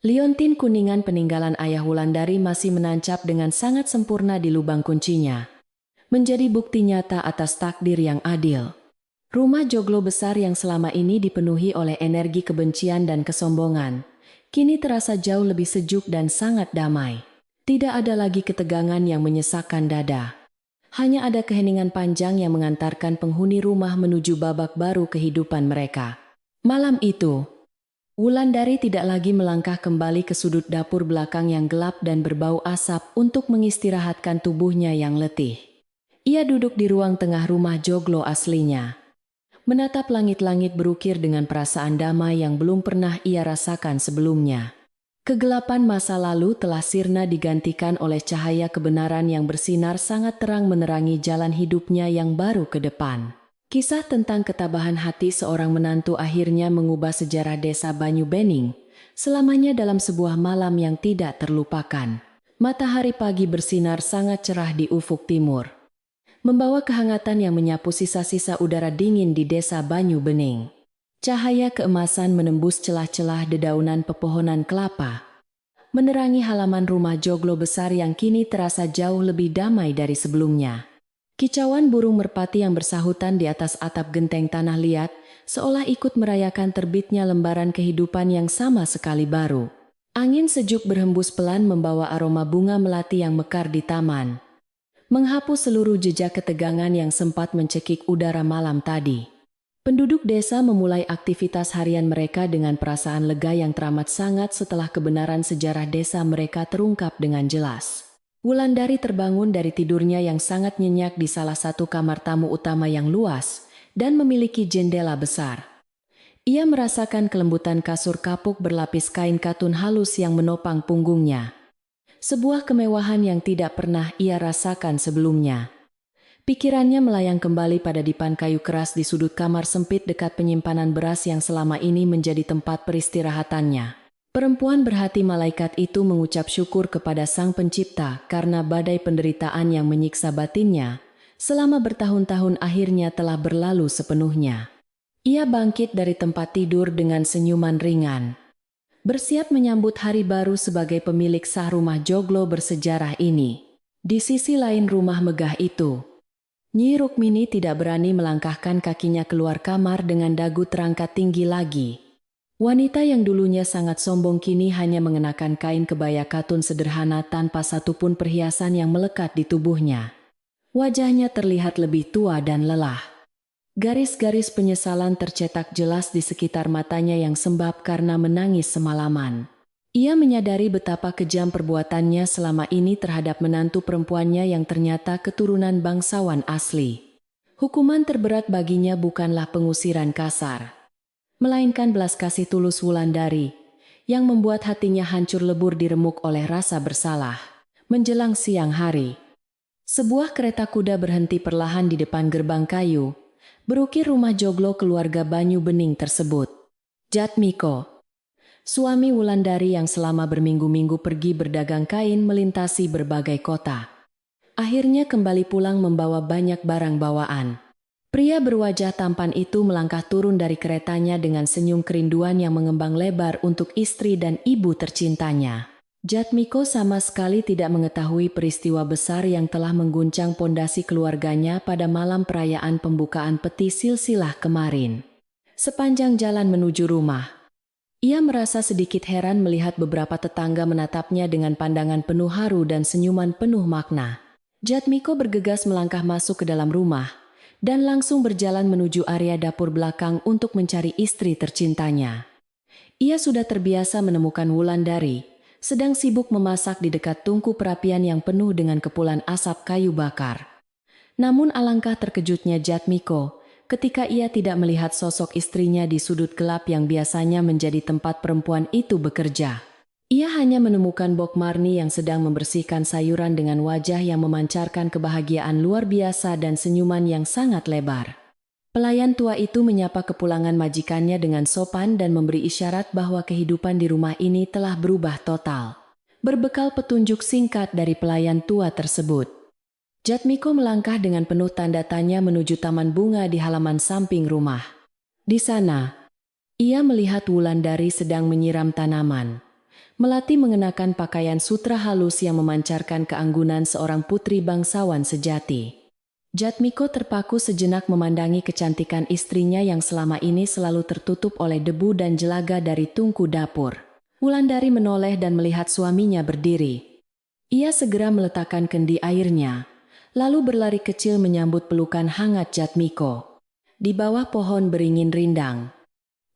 Liontin kuningan peninggalan ayah Wulandari masih menancap dengan sangat sempurna di lubang kuncinya, menjadi bukti nyata atas takdir yang adil. Rumah joglo besar yang selama ini dipenuhi oleh energi kebencian dan kesombongan, kini terasa jauh lebih sejuk dan sangat damai. Tidak ada lagi ketegangan yang menyesakkan dada. Hanya ada keheningan panjang yang mengantarkan penghuni rumah menuju babak baru kehidupan mereka. Malam itu, Wulandari tidak lagi melangkah kembali ke sudut dapur belakang yang gelap dan berbau asap untuk mengistirahatkan tubuhnya yang letih. Ia duduk di ruang tengah rumah joglo aslinya, menatap langit-langit berukir dengan perasaan damai yang belum pernah ia rasakan sebelumnya. Kegelapan masa lalu telah sirna digantikan oleh cahaya kebenaran yang bersinar sangat terang menerangi jalan hidupnya yang baru ke depan. Kisah tentang ketabahan hati seorang menantu akhirnya mengubah sejarah desa Banyu Bening, selamanya dalam sebuah malam yang tidak terlupakan. Matahari pagi bersinar sangat cerah di ufuk timur, membawa kehangatan yang menyapu sisa-sisa udara dingin di desa Banyu Bening. Cahaya keemasan menembus celah-celah dedaunan pepohonan kelapa, menerangi halaman rumah joglo besar yang kini terasa jauh lebih damai dari sebelumnya. Kicauan burung merpati yang bersahutan di atas atap genteng tanah liat, seolah ikut merayakan terbitnya lembaran kehidupan yang sama sekali baru. Angin sejuk berhembus pelan membawa aroma bunga melati yang mekar di taman, menghapus seluruh jejak ketegangan yang sempat mencekik udara malam tadi. Penduduk desa memulai aktivitas harian mereka dengan perasaan lega yang teramat sangat setelah kebenaran sejarah desa mereka terungkap dengan jelas. Wulandari terbangun dari tidurnya yang sangat nyenyak di salah satu kamar tamu utama yang luas dan memiliki jendela besar. Ia merasakan kelembutan kasur kapuk berlapis kain katun halus yang menopang punggungnya. Sebuah kemewahan yang tidak pernah ia rasakan sebelumnya. Pikirannya melayang kembali pada dipan kayu keras di sudut kamar sempit dekat penyimpanan beras yang selama ini menjadi tempat peristirahatannya. Perempuan berhati malaikat itu mengucap syukur kepada Sang Pencipta karena badai penderitaan yang menyiksa batinnya selama bertahun-tahun akhirnya telah berlalu sepenuhnya. Ia bangkit dari tempat tidur dengan senyuman ringan, bersiap menyambut hari baru sebagai pemilik sah rumah joglo bersejarah ini. Di sisi lain rumah megah itu, Nyi Rukmini tidak berani melangkahkan kakinya keluar kamar dengan dagu terangkat tinggi lagi. Wanita yang dulunya sangat sombong kini hanya mengenakan kain kebaya katun sederhana tanpa satupun perhiasan yang melekat di tubuhnya. Wajahnya terlihat lebih tua dan lelah. Garis-garis penyesalan tercetak jelas di sekitar matanya yang sembab karena menangis semalaman. Ia menyadari betapa kejam perbuatannya selama ini terhadap menantu perempuannya yang ternyata keturunan bangsawan asli. Hukuman terberat baginya bukanlah pengusiran kasar, melainkan belas kasih tulus Wulandari, yang membuat hatinya hancur lebur diremuk oleh rasa bersalah. Menjelang siang hari, sebuah kereta kuda berhenti perlahan di depan gerbang kayu, berukir rumah joglo keluarga Banyu Bening tersebut. Jatmiko, suami Wulandari yang selama berminggu-minggu pergi berdagang kain melintasi berbagai kota, akhirnya kembali pulang membawa banyak barang bawaan. Pria berwajah tampan itu melangkah turun dari keretanya dengan senyum kerinduan yang mengembang lebar untuk istri dan ibu tercintanya. Jatmiko sama sekali tidak mengetahui peristiwa besar yang telah mengguncang pondasi keluarganya pada malam perayaan pembukaan peti silsilah kemarin. Sepanjang jalan menuju rumah, ia merasa sedikit heran melihat beberapa tetangga menatapnya dengan pandangan penuh haru dan senyuman penuh makna. Jatmiko bergegas melangkah masuk ke dalam rumah dan langsung berjalan menuju area dapur belakang untuk mencari istri tercintanya. Ia sudah terbiasa menemukan Wulandari sedang sibuk memasak di dekat tungku perapian yang penuh dengan kepulan asap kayu bakar. Namun alangkah terkejutnya Jatmiko ketika ia tidak melihat sosok istrinya di sudut gelap yang biasanya menjadi tempat perempuan itu bekerja. Ia hanya menemukan Bok Marni yang sedang membersihkan sayuran dengan wajah yang memancarkan kebahagiaan luar biasa dan senyuman yang sangat lebar. Pelayan tua itu menyapa kepulangan majikannya dengan sopan dan memberi isyarat bahwa kehidupan di rumah ini telah berubah total. Berbekal petunjuk singkat dari pelayan tua tersebut, Jatmiko melangkah dengan penuh tanda tanya menuju taman bunga di halaman samping rumah. Di sana, ia melihat Wulandari sedang menyiram tanaman. Melati mengenakan pakaian sutra halus yang memancarkan keanggunan seorang putri bangsawan sejati. Jatmiko terpaku sejenak memandangi kecantikan istrinya yang selama ini selalu tertutup oleh debu dan jelaga dari tungku dapur. Wulandari menoleh dan melihat suaminya berdiri. Ia segera meletakkan kendi airnya, lalu berlari kecil menyambut pelukan hangat Jatmiko. Di bawah pohon beringin rindang,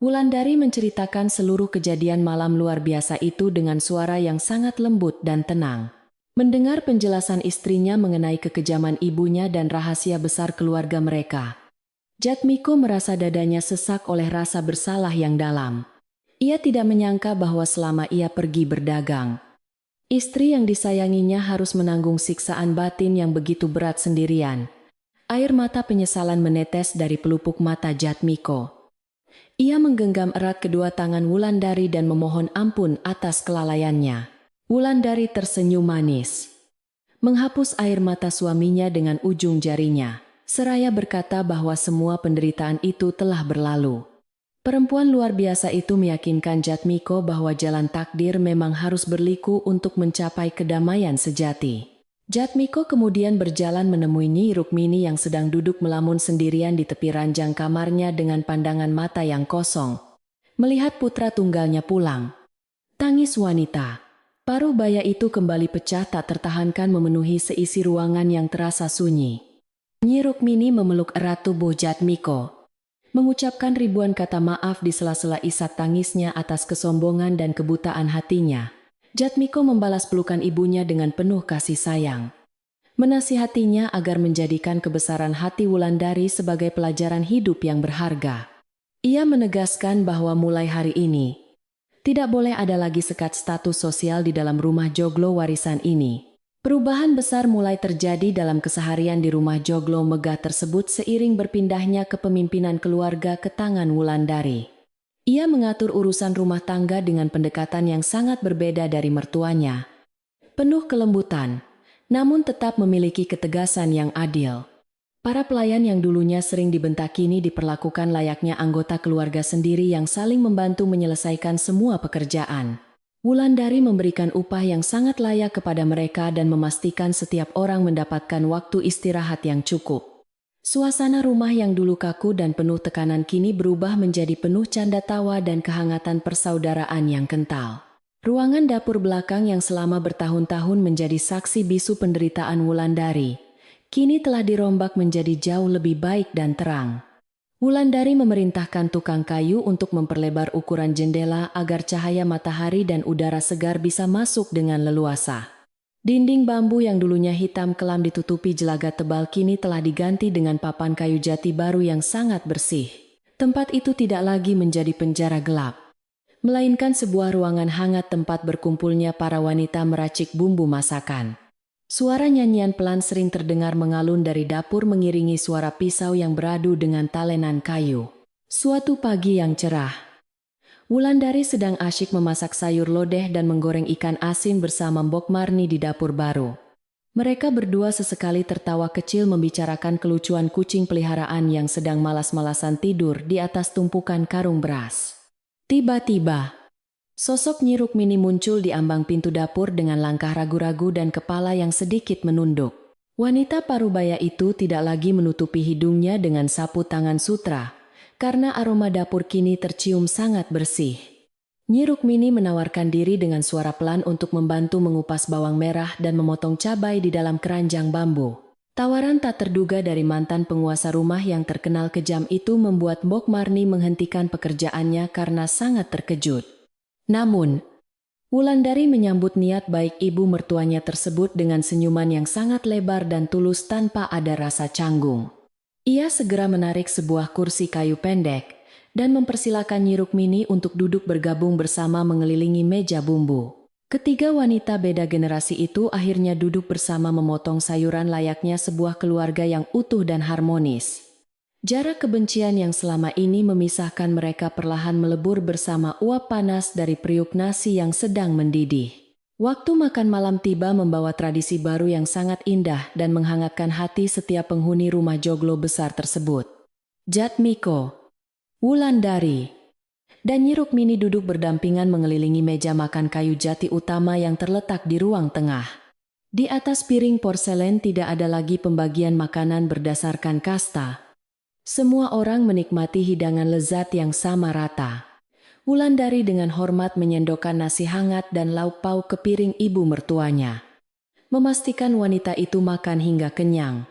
Wulandari menceritakan seluruh kejadian malam luar biasa itu dengan suara yang sangat lembut dan tenang. Mendengar penjelasan istrinya mengenai kekejaman ibunya dan rahasia besar keluarga mereka, Jatmiko merasa dadanya sesak oleh rasa bersalah yang dalam. Ia tidak menyangka bahwa selama ia pergi berdagang, istri yang disayanginya harus menanggung siksaan batin yang begitu berat sendirian. Air mata penyesalan menetes dari pelupuk mata Jatmiko. Ia menggenggam erat kedua tangan Wulandari dan memohon ampun atas kelalaiannya. Wulandari tersenyum manis, menghapus air mata suaminya dengan ujung jarinya, seraya berkata bahwa semua penderitaan itu telah berlalu. Perempuan luar biasa itu meyakinkan Jatmiko bahwa jalan takdir memang harus berliku untuk mencapai kedamaian sejati. Jatmiko kemudian berjalan menemui Nyi Rukmini yang sedang duduk melamun sendirian di tepi ranjang kamarnya dengan pandangan mata yang kosong. Melihat putra tunggalnya pulang, tangis wanita Parubaya itu kembali pecah tak tertahankan memenuhi seisi ruangan yang terasa sunyi. Nyi Rukmini memeluk erat tubuh Jatmiko, mengucapkan ribuan kata maaf di sela-sela isak tangisnya atas kesombongan dan kebutaan hatinya. Jatmiko membalas pelukan ibunya dengan penuh kasih sayang. Menasihatinya agar menjadikan kebesaran hati Wulandari sebagai pelajaran hidup yang berharga. Ia menegaskan bahwa mulai hari ini, tidak boleh ada lagi sekat status sosial di dalam rumah joglo warisan ini. Perubahan besar mulai terjadi dalam keseharian di rumah joglo megah tersebut seiring berpindahnya kepemimpinan keluarga ke tangan Wulandari. Ia mengatur urusan rumah tangga dengan pendekatan yang sangat berbeda dari mertuanya. Penuh kelembutan, namun tetap memiliki ketegasan yang adil. Para pelayan yang dulunya sering dibentak kini diperlakukan layaknya anggota keluarga sendiri yang saling membantu menyelesaikan semua pekerjaan. Wulandari memberikan upah yang sangat layak kepada mereka dan memastikan setiap orang mendapatkan waktu istirahat yang cukup. Suasana rumah yang dulu kaku dan penuh tekanan kini berubah menjadi penuh canda tawa dan kehangatan persaudaraan yang kental. Ruangan dapur belakang yang selama bertahun-tahun menjadi saksi bisu penderitaan Wulandari, kini telah dirombak menjadi jauh lebih baik dan terang. Wulandari memerintahkan tukang kayu untuk memperlebar ukuran jendela agar cahaya matahari dan udara segar bisa masuk dengan leluasa. Dinding bambu yang dulunya hitam kelam ditutupi jelaga tebal kini telah diganti dengan papan kayu jati baru yang sangat bersih. Tempat itu tidak lagi menjadi penjara gelap, melainkan sebuah ruangan hangat tempat berkumpulnya para wanita meracik bumbu masakan. Suara nyanyian pelan sering terdengar mengalun dari dapur mengiringi suara pisau yang beradu dengan talenan kayu. Suatu pagi yang cerah, Wulandari sedang asyik memasak sayur lodeh dan menggoreng ikan asin bersama Mbok Marni di dapur baru. Mereka berdua sesekali tertawa kecil membicarakan kelucuan kucing peliharaan yang sedang malas-malasan tidur di atas tumpukan karung beras. Tiba-tiba, sosok Nyi Rukmini muncul di ambang pintu dapur dengan langkah ragu-ragu dan kepala yang sedikit menunduk. Wanita parubaya itu tidak lagi menutupi hidungnya dengan sapu tangan sutra, karena aroma dapur kini tercium sangat bersih. Nyi Rukmini menawarkan diri dengan suara pelan untuk membantu mengupas bawang merah dan memotong cabai di dalam keranjang bambu. Tawaran tak terduga dari mantan penguasa rumah yang terkenal kejam itu membuat Mbok Marni menghentikan pekerjaannya karena sangat terkejut. Namun, Wulandari menyambut niat baik ibu mertuanya tersebut dengan senyuman yang sangat lebar dan tulus tanpa ada rasa canggung. Ia segera menarik sebuah kursi kayu pendek dan mempersilakan Nyi Rukmini untuk duduk bergabung bersama mengelilingi meja bumbu. Ketiga wanita beda generasi itu akhirnya duduk bersama memotong sayuran layaknya sebuah keluarga yang utuh dan harmonis. Jarak kebencian yang selama ini memisahkan mereka perlahan melebur bersama uap panas dari periuk nasi yang sedang mendidih. Waktu makan malam tiba membawa tradisi baru yang sangat indah dan menghangatkan hati setiap penghuni rumah joglo besar tersebut. Jatmiko, Wulandari, dan Nyi Rukmini duduk berdampingan mengelilingi meja makan kayu jati utama yang terletak di ruang tengah. Di atas piring porselen tidak ada lagi pembagian makanan berdasarkan kasta. Semua orang menikmati hidangan lezat yang sama rata. Wulandari dengan hormat menyendokkan nasi hangat dan lauk pauk ke piring ibu mertuanya. Memastikan wanita itu makan hingga kenyang.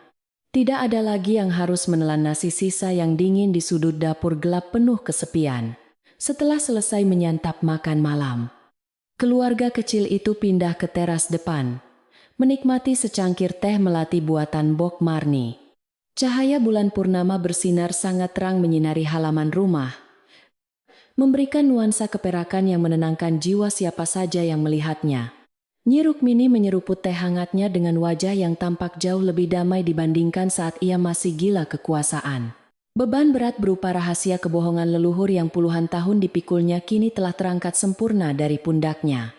Tidak ada lagi yang harus menelan nasi sisa yang dingin di sudut dapur gelap penuh kesepian. Setelah selesai menyantap makan malam, keluarga kecil itu pindah ke teras depan, menikmati secangkir teh melati buatan Bok Marni. Cahaya bulan purnama bersinar sangat terang menyinari halaman rumah, memberikan nuansa keperakan yang menenangkan jiwa siapa saja yang melihatnya. Nyi Rukmini menyeruput teh hangatnya dengan wajah yang tampak jauh lebih damai dibandingkan saat ia masih gila kekuasaan. Beban berat berupa rahasia kebohongan leluhur yang puluhan tahun dipikulnya kini telah terangkat sempurna dari pundaknya.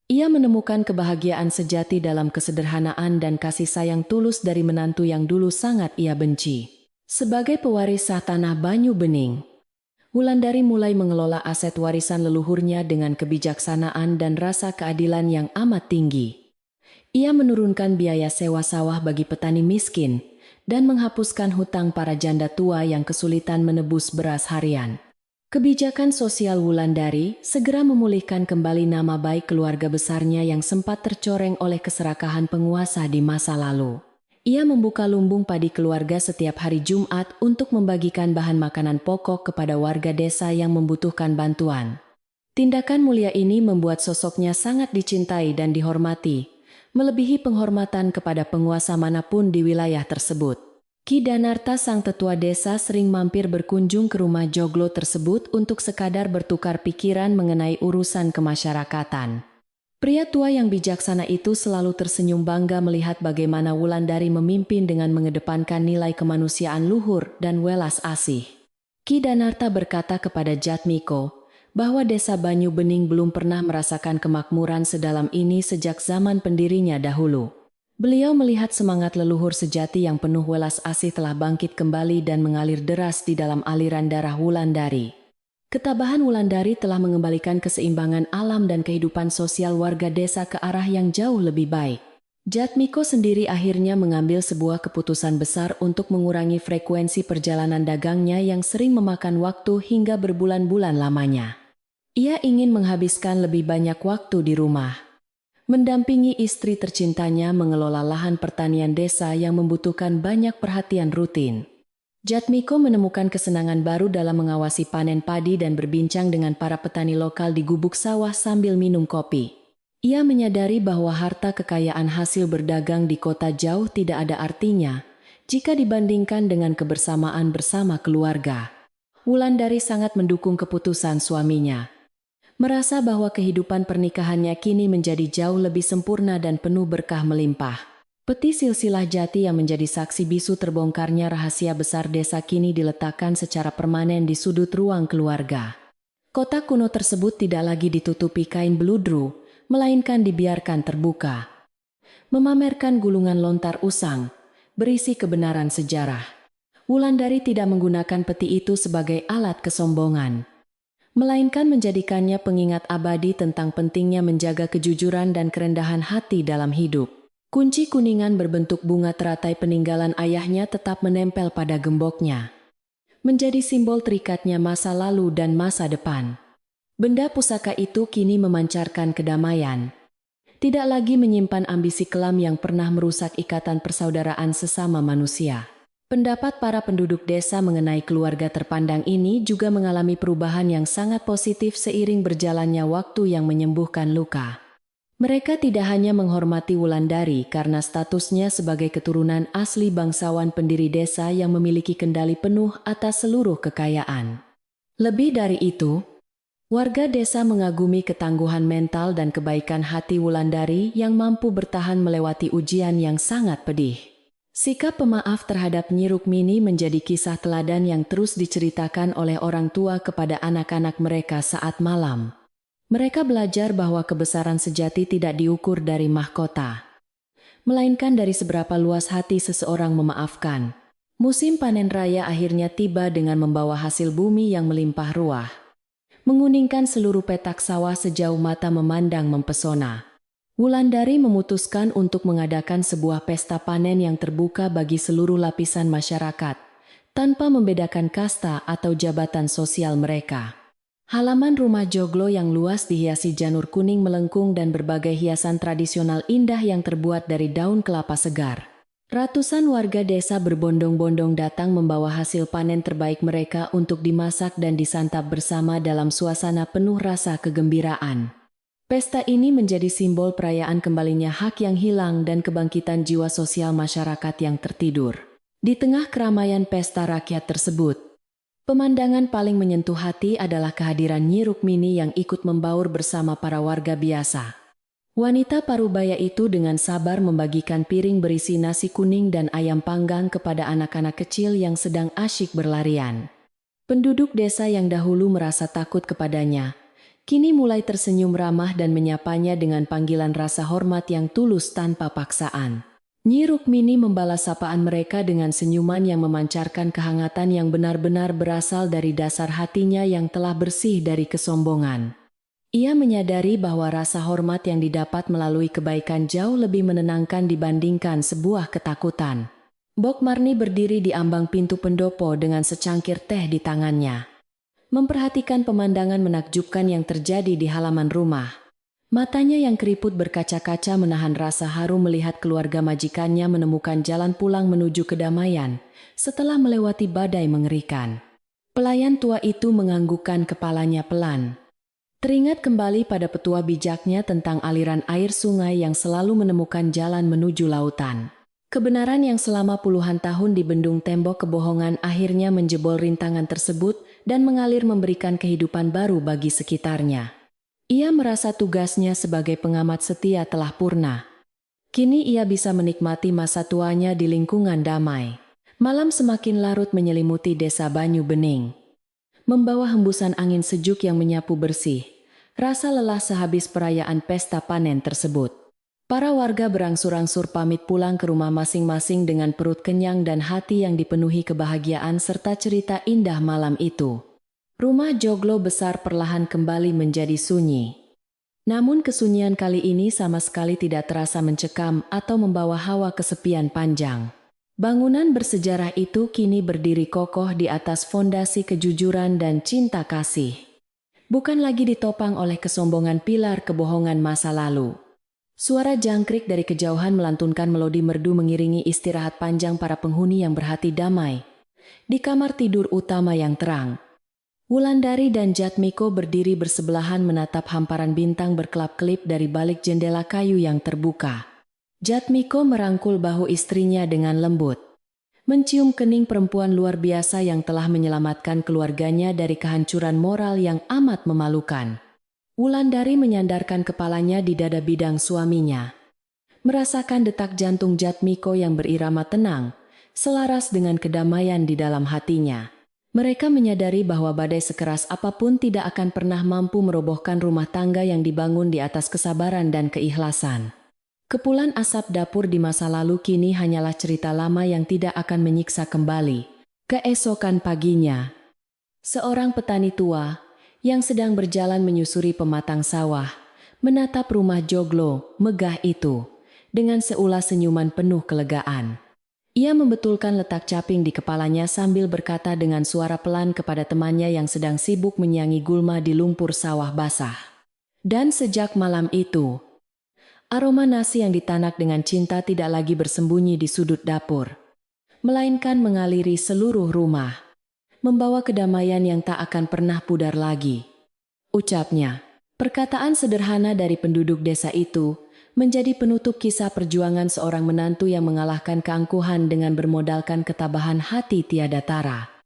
Ia menemukan kebahagiaan sejati dalam kesederhanaan dan kasih sayang tulus dari menantu yang dulu sangat ia benci. Sebagai pewaris sah tanah Banyu Bening, Wulandari mulai mengelola aset warisan leluhurnya dengan kebijaksanaan dan rasa keadilan yang amat tinggi. Ia menurunkan biaya sewa sawah bagi petani miskin dan menghapuskan hutang para janda tua yang kesulitan menebus beras harian. Kebijakan sosial Wulandari segera memulihkan kembali nama baik keluarga besarnya yang sempat tercoreng oleh keserakahan penguasa di masa lalu. Ia membuka lumbung padi keluarga setiap hari Jumat untuk membagikan bahan makanan pokok kepada warga desa yang membutuhkan bantuan. Tindakan mulia ini membuat sosoknya sangat dicintai dan dihormati, melebihi penghormatan kepada penguasa manapun di wilayah tersebut. Ki Danarta sang tetua desa sering mampir berkunjung ke rumah joglo tersebut untuk sekadar bertukar pikiran mengenai urusan kemasyarakatan. Pria tua yang bijaksana itu selalu tersenyum bangga melihat bagaimana Wulandari memimpin dengan mengedepankan nilai kemanusiaan luhur dan welas asih. Ki Danarta berkata kepada Jatmiko bahwa desa Banyu Bening belum pernah merasakan kemakmuran sedalam ini sejak zaman pendirinya dahulu. Beliau melihat semangat leluhur sejati yang penuh welas asih telah bangkit kembali dan mengalir deras di dalam aliran darah Wulandari. Ketabahan Wulandari telah mengembalikan keseimbangan alam dan kehidupan sosial warga desa ke arah yang jauh lebih baik. Jatmiko sendiri akhirnya mengambil sebuah keputusan besar untuk mengurangi frekuensi perjalanan dagangnya yang sering memakan waktu hingga berbulan-bulan lamanya. Ia ingin menghabiskan lebih banyak waktu di rumah, mendampingi istri tercintanya mengelola lahan pertanian desa yang membutuhkan banyak perhatian rutin. Jatmiko menemukan kesenangan baru dalam mengawasi panen padi dan berbincang dengan para petani lokal di gubuk sawah sambil minum kopi. Ia menyadari bahwa harta kekayaan hasil berdagang di kota jauh tidak ada artinya jika dibandingkan dengan kebersamaan bersama keluarga. Wulandari sangat mendukung keputusan suaminya, merasa bahwa kehidupan pernikahannya kini menjadi jauh lebih sempurna dan penuh berkah melimpah. Peti silsilah jati yang menjadi saksi bisu terbongkarnya rahasia besar desa kini diletakkan secara permanen di sudut ruang keluarga. Kotak kuno tersebut tidak lagi ditutupi kain beludru, melainkan dibiarkan terbuka, memamerkan gulungan lontar usang, berisi kebenaran sejarah. Wulandari tidak menggunakan peti itu sebagai alat kesombongan, melainkan menjadikannya pengingat abadi tentang pentingnya menjaga kejujuran dan kerendahan hati dalam hidup. Kunci kuningan berbentuk bunga teratai peninggalan ayahnya tetap menempel pada gemboknya, menjadi simbol terikatnya masa lalu dan masa depan. Benda pusaka itu kini memancarkan kedamaian, tidak lagi menyimpan ambisi kelam yang pernah merusak ikatan persaudaraan sesama manusia. Pendapat para penduduk desa mengenai keluarga terpandang ini juga mengalami perubahan yang sangat positif seiring berjalannya waktu yang menyembuhkan luka. Mereka tidak hanya menghormati Wulandari karena statusnya sebagai keturunan asli bangsawan pendiri desa yang memiliki kendali penuh atas seluruh kekayaan. Lebih dari itu, warga desa mengagumi ketangguhan mental dan kebaikan hati Wulandari yang mampu bertahan melewati ujian yang sangat pedih. Sikap pemaaf terhadap Nyi Rukmini menjadi kisah teladan yang terus diceritakan oleh orang tua kepada anak-anak mereka saat malam. Mereka belajar bahwa kebesaran sejati tidak diukur dari mahkota, melainkan dari seberapa luas hati seseorang memaafkan. Musim panen raya akhirnya tiba dengan membawa hasil bumi yang melimpah ruah, menguningkan seluruh petak sawah sejauh mata memandang mempesona. Wulandari memutuskan untuk mengadakan sebuah pesta panen yang terbuka bagi seluruh lapisan masyarakat, tanpa membedakan kasta atau jabatan sosial mereka. Halaman rumah Joglo yang luas dihiasi janur kuning melengkung dan berbagai hiasan tradisional indah yang terbuat dari daun kelapa segar. Ratusan warga desa berbondong-bondong datang membawa hasil panen terbaik mereka untuk dimasak dan disantap bersama dalam suasana penuh rasa kegembiraan. Pesta ini menjadi simbol perayaan kembalinya hak yang hilang dan kebangkitan jiwa sosial masyarakat yang tertidur. Di tengah keramaian pesta rakyat tersebut, pemandangan paling menyentuh hati adalah kehadiran Nyi Rukmini yang ikut membaur bersama para warga biasa. Wanita parubaya itu dengan sabar membagikan piring berisi nasi kuning dan ayam panggang kepada anak-anak kecil yang sedang asyik berlarian. Penduduk desa yang dahulu merasa takut kepadanya, kini mulai tersenyum ramah dan menyapanya dengan panggilan rasa hormat yang tulus tanpa paksaan. Nyi Rukmini membalas sapaan mereka dengan senyuman yang memancarkan kehangatan yang benar-benar berasal dari dasar hatinya yang telah bersih dari kesombongan. Ia menyadari bahwa rasa hormat yang didapat melalui kebaikan jauh lebih menenangkan dibandingkan sebuah ketakutan. Bok Marni berdiri di ambang pintu pendopo dengan secangkir teh di tangannya, memperhatikan pemandangan menakjubkan yang terjadi di halaman rumah. Matanya yang keriput berkaca-kaca menahan rasa haru melihat keluarga majikannya menemukan jalan pulang menuju kedamaian setelah melewati badai mengerikan. Pelayan tua itu menganggukkan kepalanya pelan. Teringat kembali pada petua bijaknya tentang aliran air sungai yang selalu menemukan jalan menuju lautan. Kebenaran yang selama puluhan tahun dibendung tembok kebohongan akhirnya menjebol rintangan tersebut dan mengalir memberikan kehidupan baru bagi sekitarnya. Ia merasa tugasnya sebagai pengamat setia telah purna. Kini ia bisa menikmati masa tuanya di lingkungan damai. Malam semakin larut menyelimuti desa Banyu Bening, membawa hembusan angin sejuk yang menyapu bersih rasa lelah sehabis perayaan pesta panen tersebut. Para warga berangsur-angsur pamit pulang ke rumah masing-masing dengan perut kenyang dan hati yang dipenuhi kebahagiaan serta cerita indah malam itu. Rumah Joglo besar perlahan kembali menjadi sunyi. Namun kesunyian kali ini sama sekali tidak terasa mencekam atau membawa hawa kesepian panjang. Bangunan bersejarah itu kini berdiri kokoh di atas fondasi kejujuran dan cinta kasih. Bukan lagi ditopang oleh kesombongan pilar kebohongan masa lalu. Suara jangkrik dari kejauhan melantunkan melodi merdu mengiringi istirahat panjang para penghuni yang berhati damai di kamar tidur utama yang terang. Wulandari dan Jatmiko berdiri bersebelahan menatap hamparan bintang berkelap-kelip dari balik jendela kayu yang terbuka. Jatmiko merangkul bahu istrinya dengan lembut, mencium kening perempuan luar biasa yang telah menyelamatkan keluarganya dari kehancuran moral yang amat memalukan. Wulandari menyandarkan kepalanya di dada bidang suaminya, merasakan detak jantung Jatmiko yang berirama tenang, selaras dengan kedamaian di dalam hatinya. Mereka menyadari bahwa badai sekeras apapun tidak akan pernah mampu merobohkan rumah tangga yang dibangun di atas kesabaran dan keikhlasan. Kepulan asap dapur di masa lalu kini hanyalah cerita lama yang tidak akan menyiksa kembali. Keesokan paginya, seorang petani tua yang sedang berjalan menyusuri pematang sawah menatap rumah Joglo megah itu dengan seulas senyuman penuh kelegaan. Ia membetulkan letak caping di kepalanya sambil berkata dengan suara pelan kepada temannya yang sedang sibuk menyangi gulma di lumpur sawah basah. Dan sejak malam itu, aroma nasi yang ditanak dengan cinta tidak lagi bersembunyi di sudut dapur, melainkan mengaliri seluruh rumah, membawa kedamaian yang tak akan pernah pudar lagi. Ucapnya, perkataan sederhana dari penduduk desa itu, menjadi penutup kisah perjuangan seorang menantu yang mengalahkan keangkuhan dengan bermodalkan ketabahan hati tiada tara.